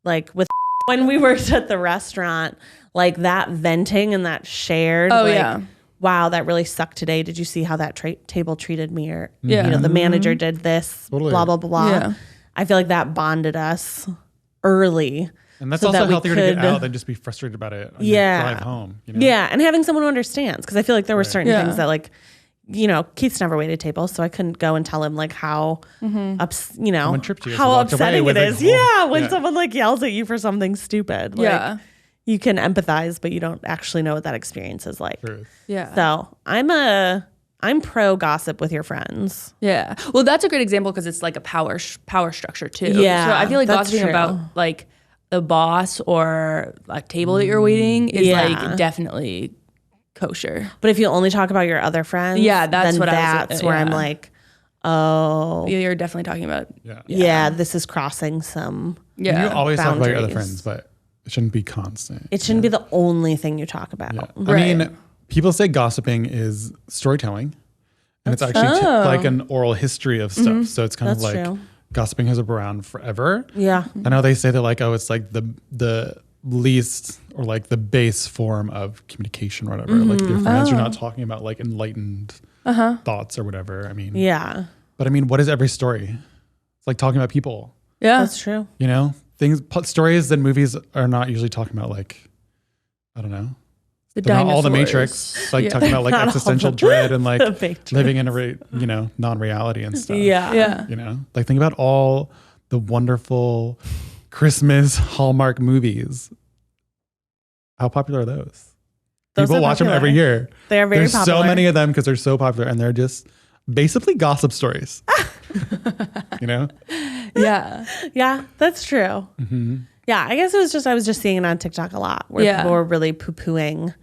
Like with When we worked at the restaurant, like that venting and that shared. Oh, like, yeah. wow, that really sucked today. Did you see how that table treated me? Or, Yeah. you know, the manager did this, Totally. blah, blah, blah. Yeah. I feel like that bonded us early. And that's so also that we healthier to get could- out than just be frustrated about it on Yeah. your drive home. You know? Yeah, and having someone who understands. Because I feel like there were certain Yeah. things that, like, you know, Keith's never waited tables, so I couldn't go and tell him, like, how, Someone tripped you as you how walked away upsetting with it a is. whole- Yeah, when Yeah. someone, like, yells at you for something stupid. Like, Yeah. you can empathize, but you don't actually know what that experience is like. Truth. Yeah. So I'm pro gossip with your friends. Yeah. Well, that's a great example because it's like a power structure too. Yeah, So I feel like that's gossiping true. about like the boss or a table that you're waiting is Yeah. like definitely kosher. But if you only talk about your other friends, Yeah, that's then what that's where I'm yeah. like, oh, You're definitely talking about. Yeah. yeah, this is crossing some. Yeah. You always talk about your other Boundaries. friends, but it shouldn't be constant. It shouldn't be the only thing you talk about. Yeah. Right. I mean, people say gossiping is storytelling, and it's actually like an oral history of stuff. So it's kind of That's like true. gossiping has been around forever. Yeah. I know they say that like, oh, it's like the least or like the base form of communication or whatever. Like with your friends, you're not talking about like enlightened thoughts or whatever. I mean, Yeah. but I mean, what is every story? It's like talking about people, Yeah. That's true. you know, stories that movies are not usually talking about. Like, I don't know. The But not all the dinosaurs. Matrix, like Yeah. talking about like Not all existential the- dread and like the Matrix. living in a non-reality and stuff. Yeah. Yeah. You know, like think about all the wonderful Christmas Hallmark movies. How popular are those? Those People are watch them popular. every year. They're very There's popular. so many of them because they're so popular and they're just basically gossip stories. You know? Yeah. Yeah, that's true. Yeah, I guess I was just seeing it on TikTok a lot where Yeah. people were really poo-pooing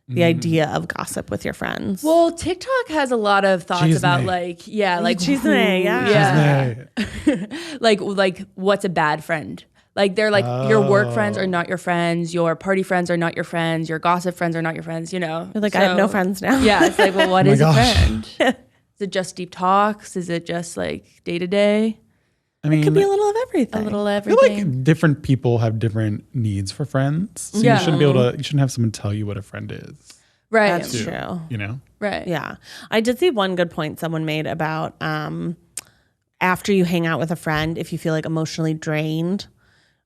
the idea of gossip with your friends. Well, TikTok has a lot of thoughts Cheese about me. like, yeah, like Chisme, yeah. yeah. like what's a bad friend? Like they're like your work friends are not your friends, your party friends are not your friends, your gossip friends are not your friends, you know. You're like, I have no friends now. Yeah, it's like, well, what Oh my is a gosh. friend? Is it just deep talks? Is it just like day to day? I mean, It could be a little of everything. A little I feel everything. like different people have different needs for friends. So Yeah. you shouldn't have someone tell you what a friend is. Right. That's too, true. You know? Right. Yeah. I did see one good point someone made about after you hang out with a friend, if you feel like emotionally drained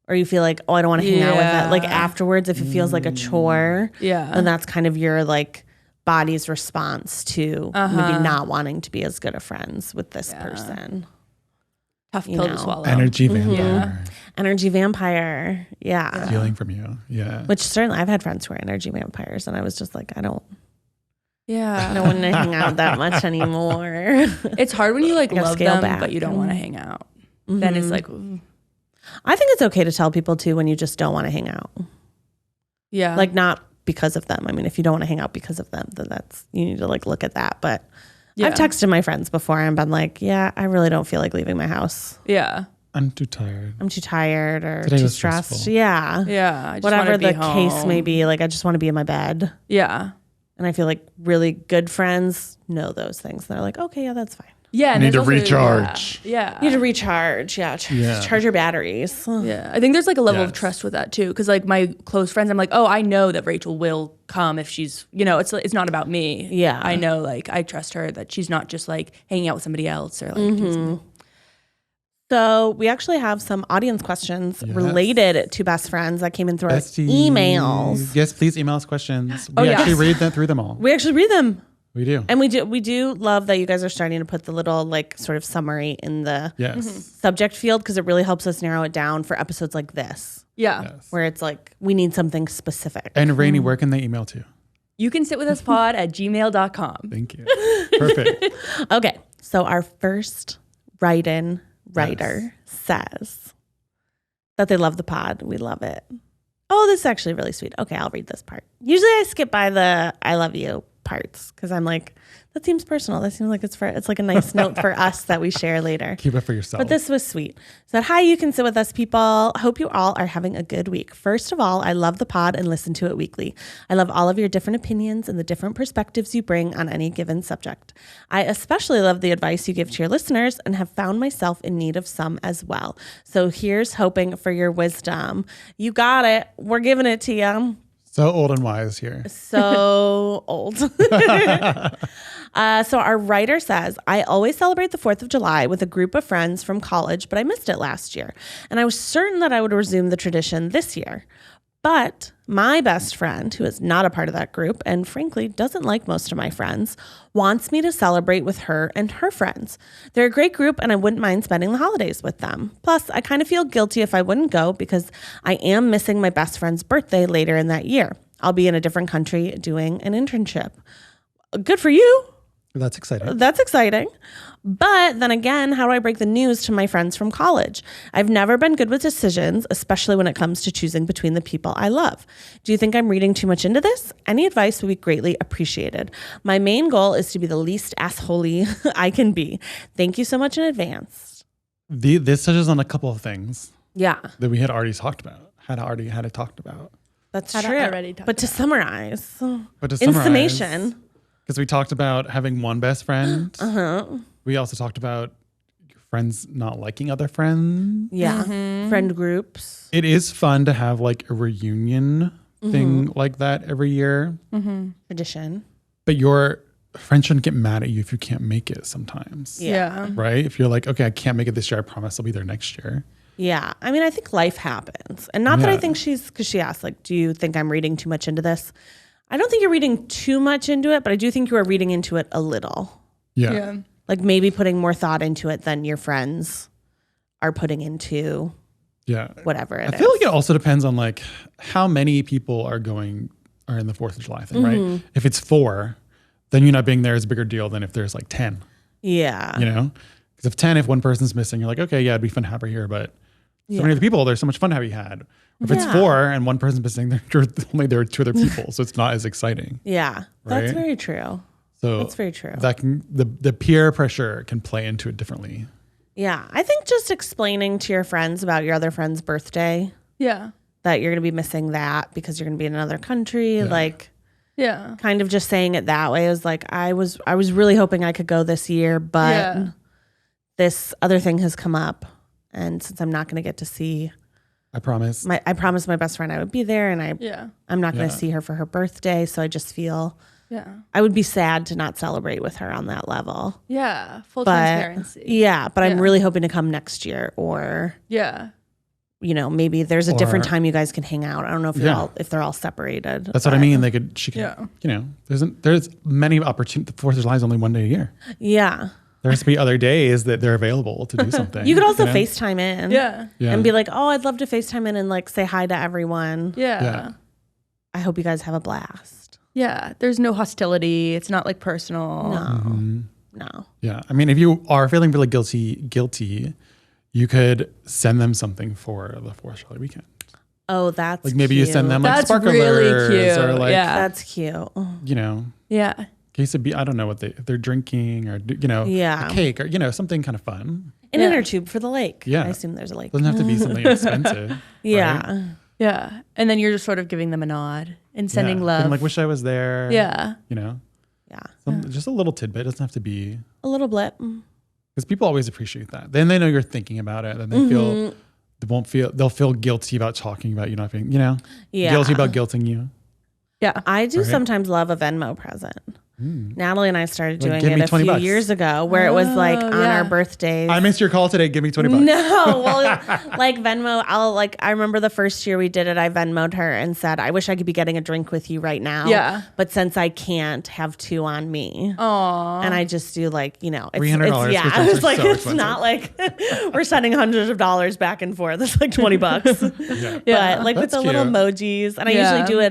or you feel like, oh, I don't want to hang out with that. Like afterwards, if it feels like a chore, Yeah. then that's kind of your like body's response to maybe not wanting to be as good of friends with this person. Tough You pill know. to swallow. Energy vampire. Energy vampire. Yeah. Stealing from you. Yeah. Which certainly I've had friends who are energy vampires and I was just like, I don't Yeah. want to hang out that much anymore. It's hard when you like gotta love scale them, back. but you don't want to hang out. Then it's like, ooh. I think it's okay to tell people too when you just don't want to hang out. Yeah. Like not because of them. I mean, if you don't want to hang out because of them, then you need to like look at that. But Yeah. I've texted my friends before and been like, yeah, I really don't feel like leaving my house. yeah. I'm too tired. I'm too tired or Today too was stressed. stressful. Yeah. Yeah. I just Whatever wanna be the case home. may be, like I just want to be in my bed. Yeah. And I feel like really good friends know those things. They're like, okay, yeah, that's fine. Yeah. and Need there's to also- recharge. Yeah. You need to recharge. Yeah. Yeah. Charge your batteries. Yeah, I think there's like a level of Yes. trust with that too, because like my close friends, I'm like, oh, I know that Rachel will come if she's, you know, it's not about me. Yeah. I know, like I trust her that she's not just like hanging out with somebody else or like. doing something. So we actually have some audience questions related to best friends that came in through our Besties. emails. Yes, please email us questions. Oh, We yes. actually read through them all. We actually read them. We do. And we do love that you guys are starting to put the little like sort of summary in the Yes. subject field because it really helps us narrow it down for episodes like this Yeah, Yes. where it's like we need something specific. And Rainie, where can they email to? you can sit with us pod at gmail.com. Thank you. Perfect. Okay, so our first write-in writer says that they love the pod. We love it. Oh, this is actually really sweet. Okay, I'll read this part. Usually I skip by the I love you parts because I'm like, that seems personal. That seems like it's like a nice note for us that we share later. Keep it for yourself. But this was sweet. So hi, you can sit with us, people. Hope you all are having a good week. First of all, I love the pod and listen to it weekly. I love all of your different opinions and the different perspectives you bring on any given subject. I especially love the advice you give to your listeners and have found myself in need of some as well. So here's hoping for your wisdom. You got it. We're giving it to you. So old and wise here. So old. So our writer says, I always celebrate the 4th of July with a group of friends from college, but I missed it last year. And I was certain that I would resume the tradition this year. But my best friend, who is not a part of that group and frankly doesn't like most of my friends, wants me to celebrate with her and her friends. They're a great group and I wouldn't mind spending the holidays with them. Plus, I kind of feel guilty if I wouldn't go because I am missing my best friend's birthday later in that year. I'll be in a different country doing an internship. Good for you. That's exciting. That's exciting. But then again, how do I break the news to my friends from college? I've never been good with decisions, especially when it comes to choosing between the people I love. Do you think I'm reading too much into this? Any advice would be greatly appreciated. My main goal is to be the least assholey I can be. Thank you so much in advance. This touches on a couple of things Yeah, that we had already talked about. Had it talked about. that's Had true. already talked But to summarize, But to in summarize, summation, because we talked about having one best friend. We also talked about your friends not liking other friends. yeah, friend groups. It is fun to have like a reunion thing like that every year. Tradition. But your friends shouldn't get mad at you if you can't make it sometimes. Yeah. Right? If you're like, okay, I can't make it this year, I promise I'll be there next year. Yeah. I mean, I think life happens. And not that I think because she asked, like, do you think I'm reading too much into this? I don't think you're reading too much into it, but I do think you are reading into it a little. Yeah. Like maybe putting more thought into it than your friends are putting into whatever it is. I feel like it also depends on like how many people are in the 4th of July thing, right? If it's 4, then you not being there is a bigger deal than if there's like 10. Yeah. You know? Because if one person's missing, you're like, okay, yeah, it'd be fun to have her here, but so many other people, there's so much fun to be had. If it's 4 and one person's missing, there are 2 other people, so it's not as exciting. Yeah. Right? That's very true. So That's very true. That can the peer pressure can play into it differently. Yeah. I think just explaining to your friends about your other friend's birthday Yeah. that you're going to be missing that because you're going to be in another country, like Yeah. kind of just saying it that way. It was like, I was really hoping I could go this year, but this other thing has come up. And since I'm not going to get to see, I promised my best friend I would be there, and I'm not going to see her for her birthday. So I just feel I would be sad to not celebrate with her on that level. Yeah. Full But transparency. but I'm really hoping to come next year, or maybe there's a different time you guys can hang out. I don't know if they're all separated. That's what I mean. She could, there's many opportunities. The 4th of July is only one day a year. Yeah. There has to be other days that they're available to do something. You could also FaceTime in. Yeah. And be like, oh, I'd love to FaceTime in and like say hi to everyone. Yeah. I hope you guys have a blast. Yeah. There's no hostility. It's not like personal. No. Yeah. I mean, if you are feeling really guilty, you could send them something for the 4th of July weekend. Oh, that's like maybe cute. you send them like That's sparklers really cute. or like That's cute. Yeah. Case of I don't know what they're drinking or a cake or something kind of fun. An inner tube for the lake. Yeah. I assume there's a lake. Doesn't have to be something expensive. Yeah. Right? Yeah. And then you're just sort of giving them a nod and sending love. And like, wish I was there. Yeah. Yeah. Just a little tidbit. It doesn't have to be A little blip. because people always appreciate that. Then they know you're thinking about it, and they'll feel guilty about talking about you not being, guilty about guilting you. Yeah. I do sometimes love a Venmo present. Natalie and I started doing give me it a few $20. years ago where it was like on our birthdays. I missed your call today. Give me $20. No, well, like Venmo, I remember the first year we did it, I Venmo'd her and said, I wish I could be getting a drink with you right now. Yeah. But since I can't, have 2 on me. Aww. And I just do like, it's $300. yeah. I was like, it's not like we're sending hundreds of dollars back and forth. It's like $20. But like with the little emojis. And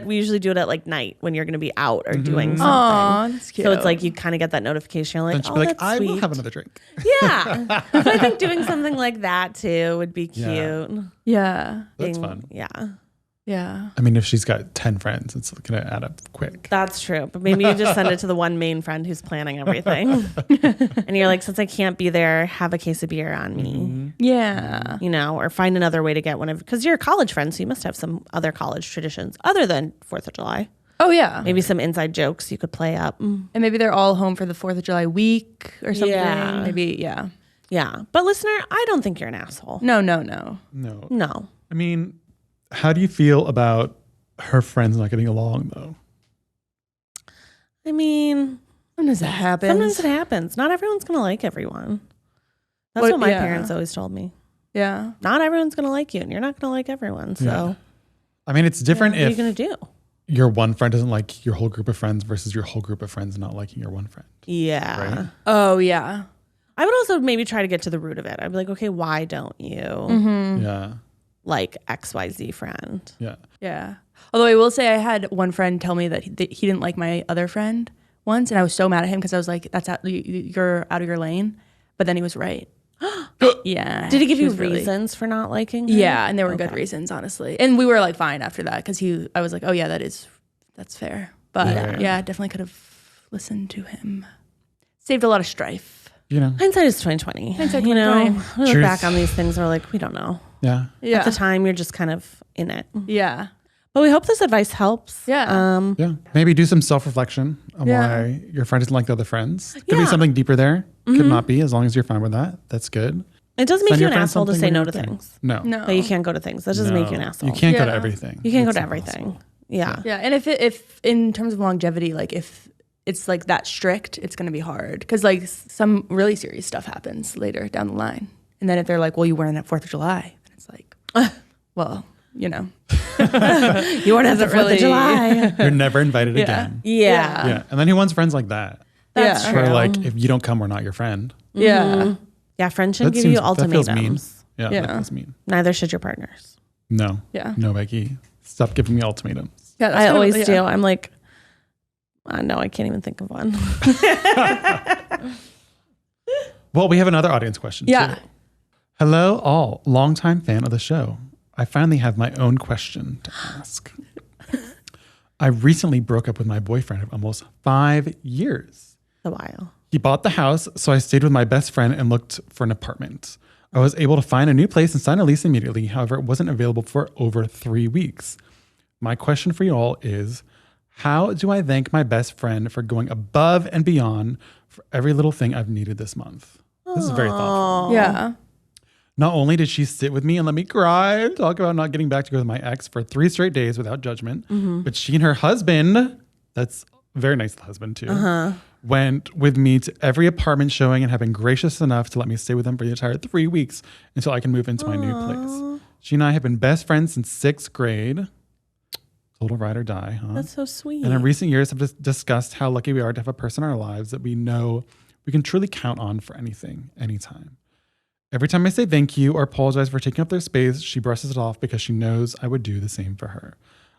we usually do it at like night when you're going to be out or doing something. Aww, that's cute. So it's like you kind of get that notification. You're like, Then she'll be like, that's I sweet. will have another drink. Yeah. So I think doing something like that too would be cute. Yeah. That's fun. Yeah. Yeah. I mean, if she's got 10 friends, it's going to add up quick. That's true. But maybe you just send it to the one main friend who's planning everything. And you're like, since I can't be there, have a case of beer on me. Yeah. You know, or find another way to get one of, because you're a college friend, so you must have some other college traditions other than 4th of July. Oh, yeah. Maybe some inside jokes you could play up. And maybe they're all home for the 4th of July week or something. Yeah. Maybe, yeah. Yeah. But listener, I don't think you're an asshole. No. No. I mean, how do you feel about her friends not getting along, though? I mean, Sometimes it happens. sometimes it happens. Not everyone's going to like everyone. That's what my parents always told me. Yeah. Not everyone's going to like you, and you're not going to like everyone. So Yeah. I mean, it's different what are you if going to do? your one friend doesn't like your whole group of friends versus your whole group of friends not liking your one friend. Yeah. Right? Oh, yeah. I would also maybe try to get to the root of it. I'd be like, okay, why don't you Yeah. like XYZ friend? Yeah. Yeah. Although I will say I had one friend tell me that he didn't like my other friend once, and I was so mad at him because I was like, "That's out, you're out of your lane." But then he was right. Yeah. Did he give she you was really- reasons for not liking her? Yeah, and there were good reasons, honestly. And we were like fine after that because I was like, "Oh yeah, that's fair." But yeah, definitely could have listened to him. Saved a lot of strife. You know? Hindsight is 2020. Hindsight You know, 2020. we look Truth. back on these things, we're like, we don't know. Yeah. Yeah. At the time, you're just kind of in it. Yeah. But we hope this advice helps. Yeah. Yeah. Maybe do some self-reflection on Yeah. why your friend doesn't like the other friends. Could be Yeah. something deeper there. Could not be, as long as you're fine with that. That's good. It doesn't make Send you your an friends asshole to something say when no you're to out there. things. No. No. That you can't go to things. That doesn't make you an No. asshole. You can't go to Yeah. everything. You can't go It's to impossible. everything. Yeah. Yeah, and if in terms of longevity, like if it's like that strict, it's gonna be hard because like some really serious stuff happens later down the line, and then if they're like, "Well, you weren't at 4th of July," then it's like, well, you know, You weren't at the 4th really- of July. You're never invited Yeah. again. Yeah. Yeah. And then who wants friends like that? That's Yeah. true. Where like, if you don't come, we're not your friend. yeah, Yeah, friends shouldn't That give you seems- that feels mean. ultimatums. Yeah. Yeah. That feels mean. Neither should your partners. No. yeah, No, Becky. Stop giving me ultimatums. yeah. That's I kind of- always yeah. do. I'm like, no, I can't even think of one. Well, we have another audience question Yeah. too. Hello, all. Longtime fan of the show. I finally have my own question to ask. I recently broke up with my boyfriend of almost 5 years. A while. He bought the house, so I stayed with my best friend and looked for an apartment. I was able to find a new place and sign a lease immediately. However, it wasn't available for over 3 weeks. My question for you all is, how do I thank my best friend for going above and beyond for every little thing I've needed this month? This is very thoughtful. Yeah, Not only did she sit with me and let me cry and talk about not getting back together with my ex for 3 straight days without judgment, but she and her husband, that's a very nice husband too, went with me to every apartment showing and have been gracious enough to let me stay with them for the entire 3 weeks until I can move into my new place. She and I have been best friends since 6th grade. Total ride or die, huh? That's so sweet. And in recent years, have discussed how lucky we are to have a person in our lives that we know we can truly count on for anything, anytime. Every time I say thank you or apologize for taking up their space, she brushes it off because she knows I would do the same for her.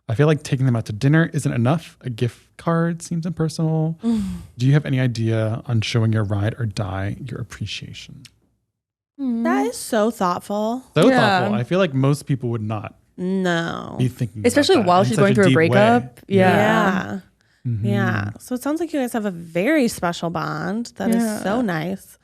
I feel like taking them out to dinner isn't enough. A gift card seems impersonal. Do you have any idea on showing your ride or die your appreciation? That is so thoughtful. So Yeah. thoughtful. I feel like most people would not No. be thinking especially about that while in she's such going through a deep breakup. way. Yeah. Yeah. So it sounds like you guys have a very special bond. That is so nice.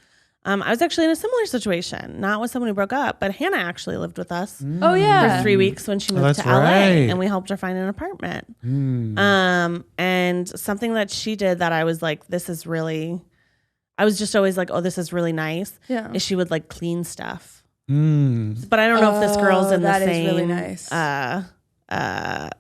I was actually in a similar situation, not with someone who broke up, but Hannah actually lived with us Oh yeah. for 3 weeks when she moved that's to LA, right. and we helped her find an apartment. And something that she did that I was like, this is really, I was just always like, oh, this is really nice. Yeah. Is she would like clean stuff. Mm. But I don't know if this girl's in the that is same. really nice.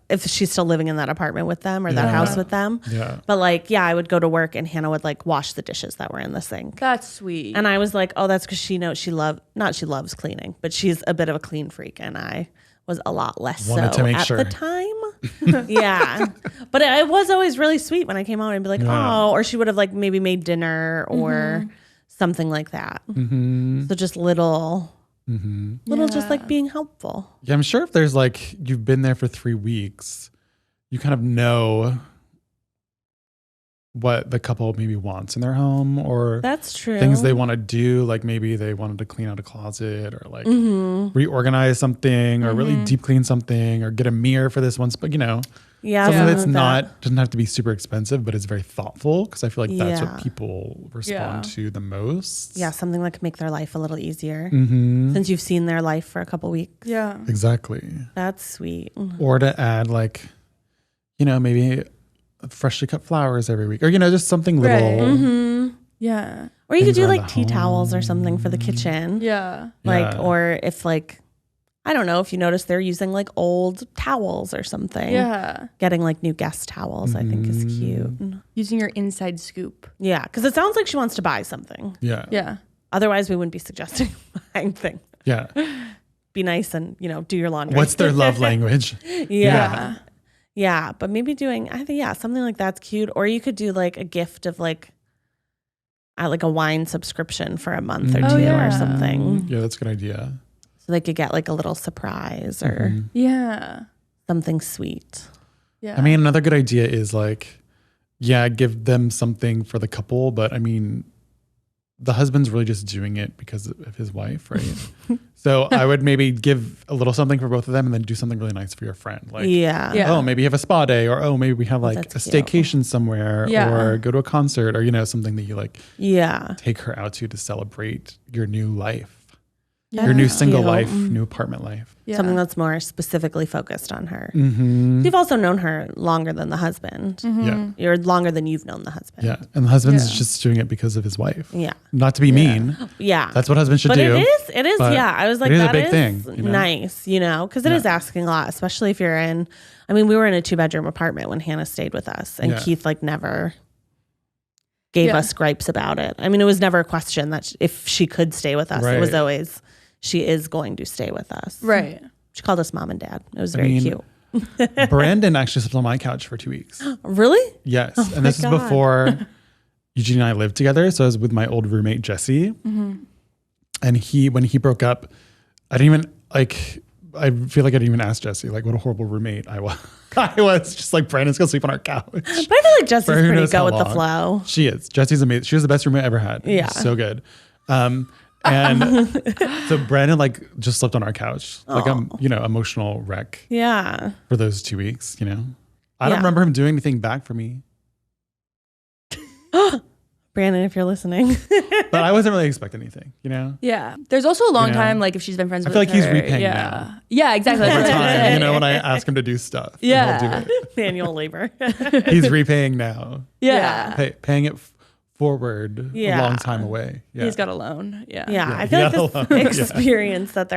If she's still living in that apartment with them or that house with them. Yeah. But like, yeah, I would go to work and Hannah would like wash the dishes that were in the sink. That's sweet. And I was like, oh, that's because she knows she loves cleaning, but she's a bit of a clean freak. And I was a lot less Wanted so to make at sure. the time. Yeah. But it was always really sweet when I came out and be like, oh, or she would have like maybe made dinner or something like that. So just little just like being helpful. Yeah, I'm sure if there's like, you've been there for 3 weeks, you kind of know what the couple maybe wants in their home, or That's true. things they want to do. Like maybe they wanted to clean out a closet, or like reorganize something, or really deep clean something, or get a mirror for this once. But Yeah, something that's like that. doesn't have to be super expensive, but it's very thoughtful, because I feel like that's Yeah. what people respond to the most. Yeah, something that could make their life a little easier Mm-hmm. since you've seen their life for a couple weeks. Yeah. Exactly. That's sweet. Or to add like, maybe freshly cut flowers every week, or just something little. Yeah. Or you could Things do around like the tea towels or home. something for the kitchen. Yeah. Like, Yeah. or if like, I don't know, if you notice they're using like old towels or something. Yeah. Getting like new guest towels, I think is cute. Using your inside scoop. Yeah, because it sounds like she wants to buy something. Yeah. Yeah. Otherwise, we wouldn't be suggesting buying things. Yeah. Be nice and, do your laundry. What's their love language? Yeah. Yeah, but maybe doing, I think, something like that's cute. Or you could do like a gift of like a wine subscription for a month or two yeah. or something. Yeah, that's a good idea. So they could get like a little surprise or Yeah. something sweet. Yeah. I mean, another good idea is like, give them something for the couple, but I mean, the husband's really just doing it because of his wife, right? So I would maybe give a little something for both of them, and then do something really nice for your friend. Like, Yeah. Yeah. maybe you have a spa day, or maybe we have like a That's cute. staycation somewhere, Yeah. or go to a concert, or something that you like Yeah. take her out to celebrate your new life, Yeah. your new single Cute. life, new apartment life. Yeah. Something that's more specifically focused on her. Mm-hmm. You've also known her longer than the husband. Yeah, Or longer than you've known the husband. yeah, and the husband's Yeah. just doing it because of his wife. Yeah. Not to be mean. Yeah. That's what husbands should But do. it is, but yeah. I was like, it is a that big is thing, nice, because it is asking a lot, especially if you're in, we were in a 2-bedroom apartment when Hannah stayed with us, and Yeah. Keith never gave us gripes about it. It was never a question that if she could stay with us. It was Right. always, she is going to stay with us. Right. She called us mom and dad. It was very cute. Brandon actually slept on my couch for 2 weeks. Really? Yes. And this is God. before Eugene and I lived together. So I was with my old roommate, Jesse. And when he broke up, I didn't even I feel like I didn't even ask Jesse, like, what a horrible roommate I was. I was just like, Brandon's going to sleep on our couch. But I feel like Jesse's For who pretty knows go how with the long. flow. She is. Jesse's amazing. She was the best roommate I ever had. Yeah. So good. And so Brandon just slept on our couch, like emotional wreck Yeah. for those 2 weeks, I don't Yeah. remember him doing anything back for me, Brandon, if you're listening. but I wasn't really expecting anything, Yeah. There's also a long You know? time, like if she's been friends I with feel like he's her. repaying yeah. now. Yeah, exactly. Over That's what I was gonna time, say. when I ask him to do stuff, and Yeah. he'll do it. Manual labor. He's repaying now, Yeah. paying it forward Yeah. a long time away. Yeah. He's got a loan. Yeah. Yeah, Yeah, I feel he like got this along. experience that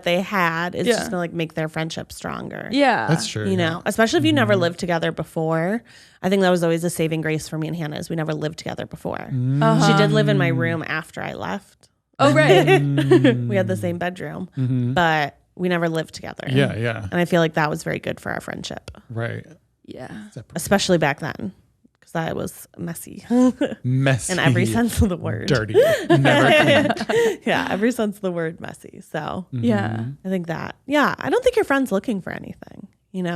they had is Yeah. just gonna make their friendship stronger. Yeah. That's true. Especially if you never lived together bore. I think that was always a saving grace for me and Hannah is we never lived together before. She did live in my room after I left. Oh, right. We had the same bedroom, but we never lived together. Yeah, yeah. And I feel like that was very good for our friendship, Right. Yeah. especially back then, because I was messy Messy. in every sense of the word. Dirty. Never clean. Yeah, every sense of the word messy. So Yeah. I think that, I don't think your friend's looking for anything,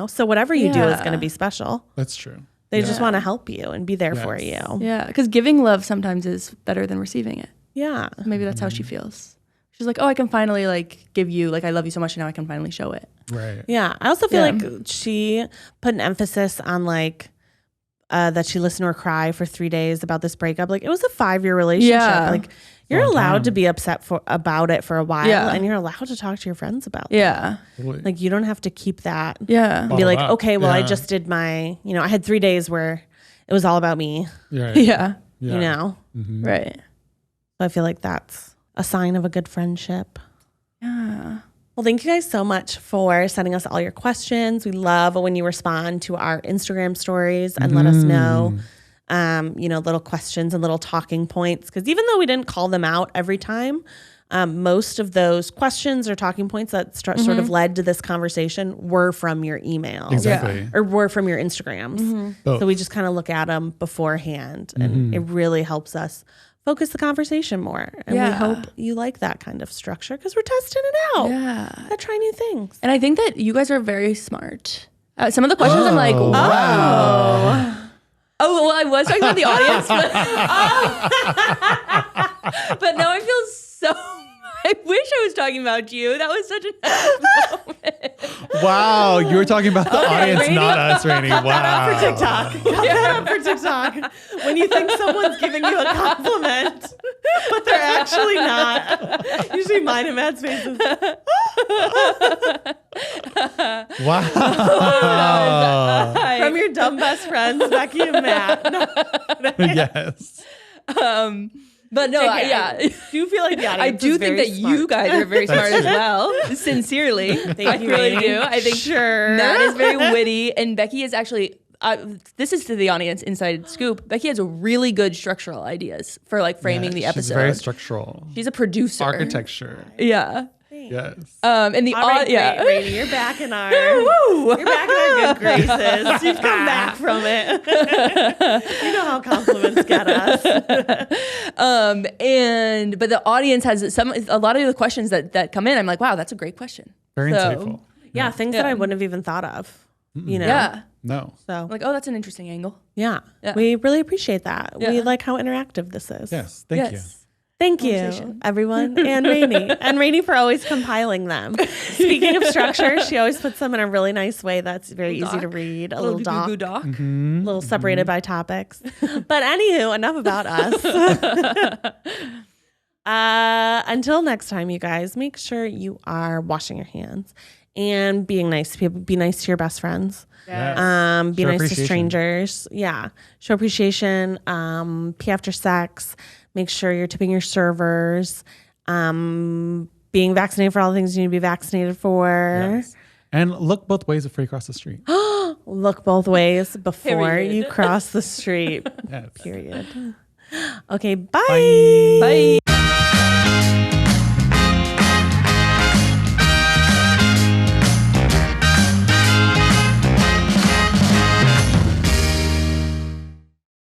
So whatever you do is Yeah. going to be special. That's true. They just want to help you and be there for Yes. you. Yeah. Because giving love sometimes is better than receiving it. Yeah. Maybe that's how she feels. She's like, oh, I can finally give you, I love you so much and now I can finally show it. Right. Yeah. I also feel Yeah. like she put an emphasis on that she listened to her cry for 3 days about this breakup. It was a 5-year relationship. Yeah. You're Long allowed time. to be upset about it for a while, Yeah. and you're allowed to talk to your friends about it. Yeah. Totally. You don't have to keep that. Yeah. And be Bottle like, up. okay, well, I Yeah. just did my, I had 3 days where it was all about me, Right. Yeah. Yeah. Right. So I feel like that's a sign of a good friendship. Yeah. Well, thank you guys so much for sending us all your questions. We love when you respond to our Instagram stories and let us know, little questions and little talking points. Because even though we didn't call them out every time, most of those questions or talking points that sort of led to this conversation were from your emails. Exactly. Or were from your Instagrams. Both. So we just kind of look at them beforehand, and it really helps us focus the conversation more. And we Yeah. hope you like that kind of structure because we're testing it out. Yeah. I try new things. And I think that you guys are very smart. Some of the questions I'm like, Oh, wow. Oh, well, I was talking about the audience, but now I feel so. I wish I was talking about you. That was such a nice moment. Wow, you were talking about the audience, Rainie, not us, Rainie. Wow. For TikTok. Cut that up for TikTok. When you think someone's giving you a compliment, but they're actually not. Usually mine and Matt's faces. Wow. From your dumb best friends, Becky and Matt. Yes. But no, Okay, yeah. I do feel like the audience I do is think very that smart. you guys are very smart as well. Sincerely. I you, really Rainie. do. I think Sure. Matt is very witty, and Becky is actually. This is to the audience inside scoop. Becky has really good structural ideas for like framing the episode. She's very structural. She's a producer. Architecture. Yeah. Yes. And the All right, yeah. great, Rainie, you're back in our you're back in our good graces. You've come back from it. You know how compliments get us. But the audience has a lot of the questions that come in. I'm like, wow, that's a great question. Very insightful. Yeah, things that I wouldn't have even thought of. You know. Yeah. No. So I'm like, oh, that's an interesting angle. yeah, Yeah. we really appreciate that. We Yeah. like how interactive this is. Yes. Thank you. Thank you, Conversation. everyone, and Rainie. And Rainie for always compiling them. Speaking of structure, she always puts them in a really nice way that's very easy to read. A little doc, Goo doc. a little separated by topics. But anywho, enough about us. Until next time, you guys, make sure you are washing your hands and being nice to people. Be nice to your best friends. Yes. Be Show nice to appreciation. strangers. Yeah. Show appreciation. Pee after sex. Make sure you're tipping your servers. Being vaccinated for all the things you need to be vaccinated for. Yes. And look both ways before you cross the street. Look both ways before Period. you cross the street. Yes. Period. Okay, bye. Bye. Bye.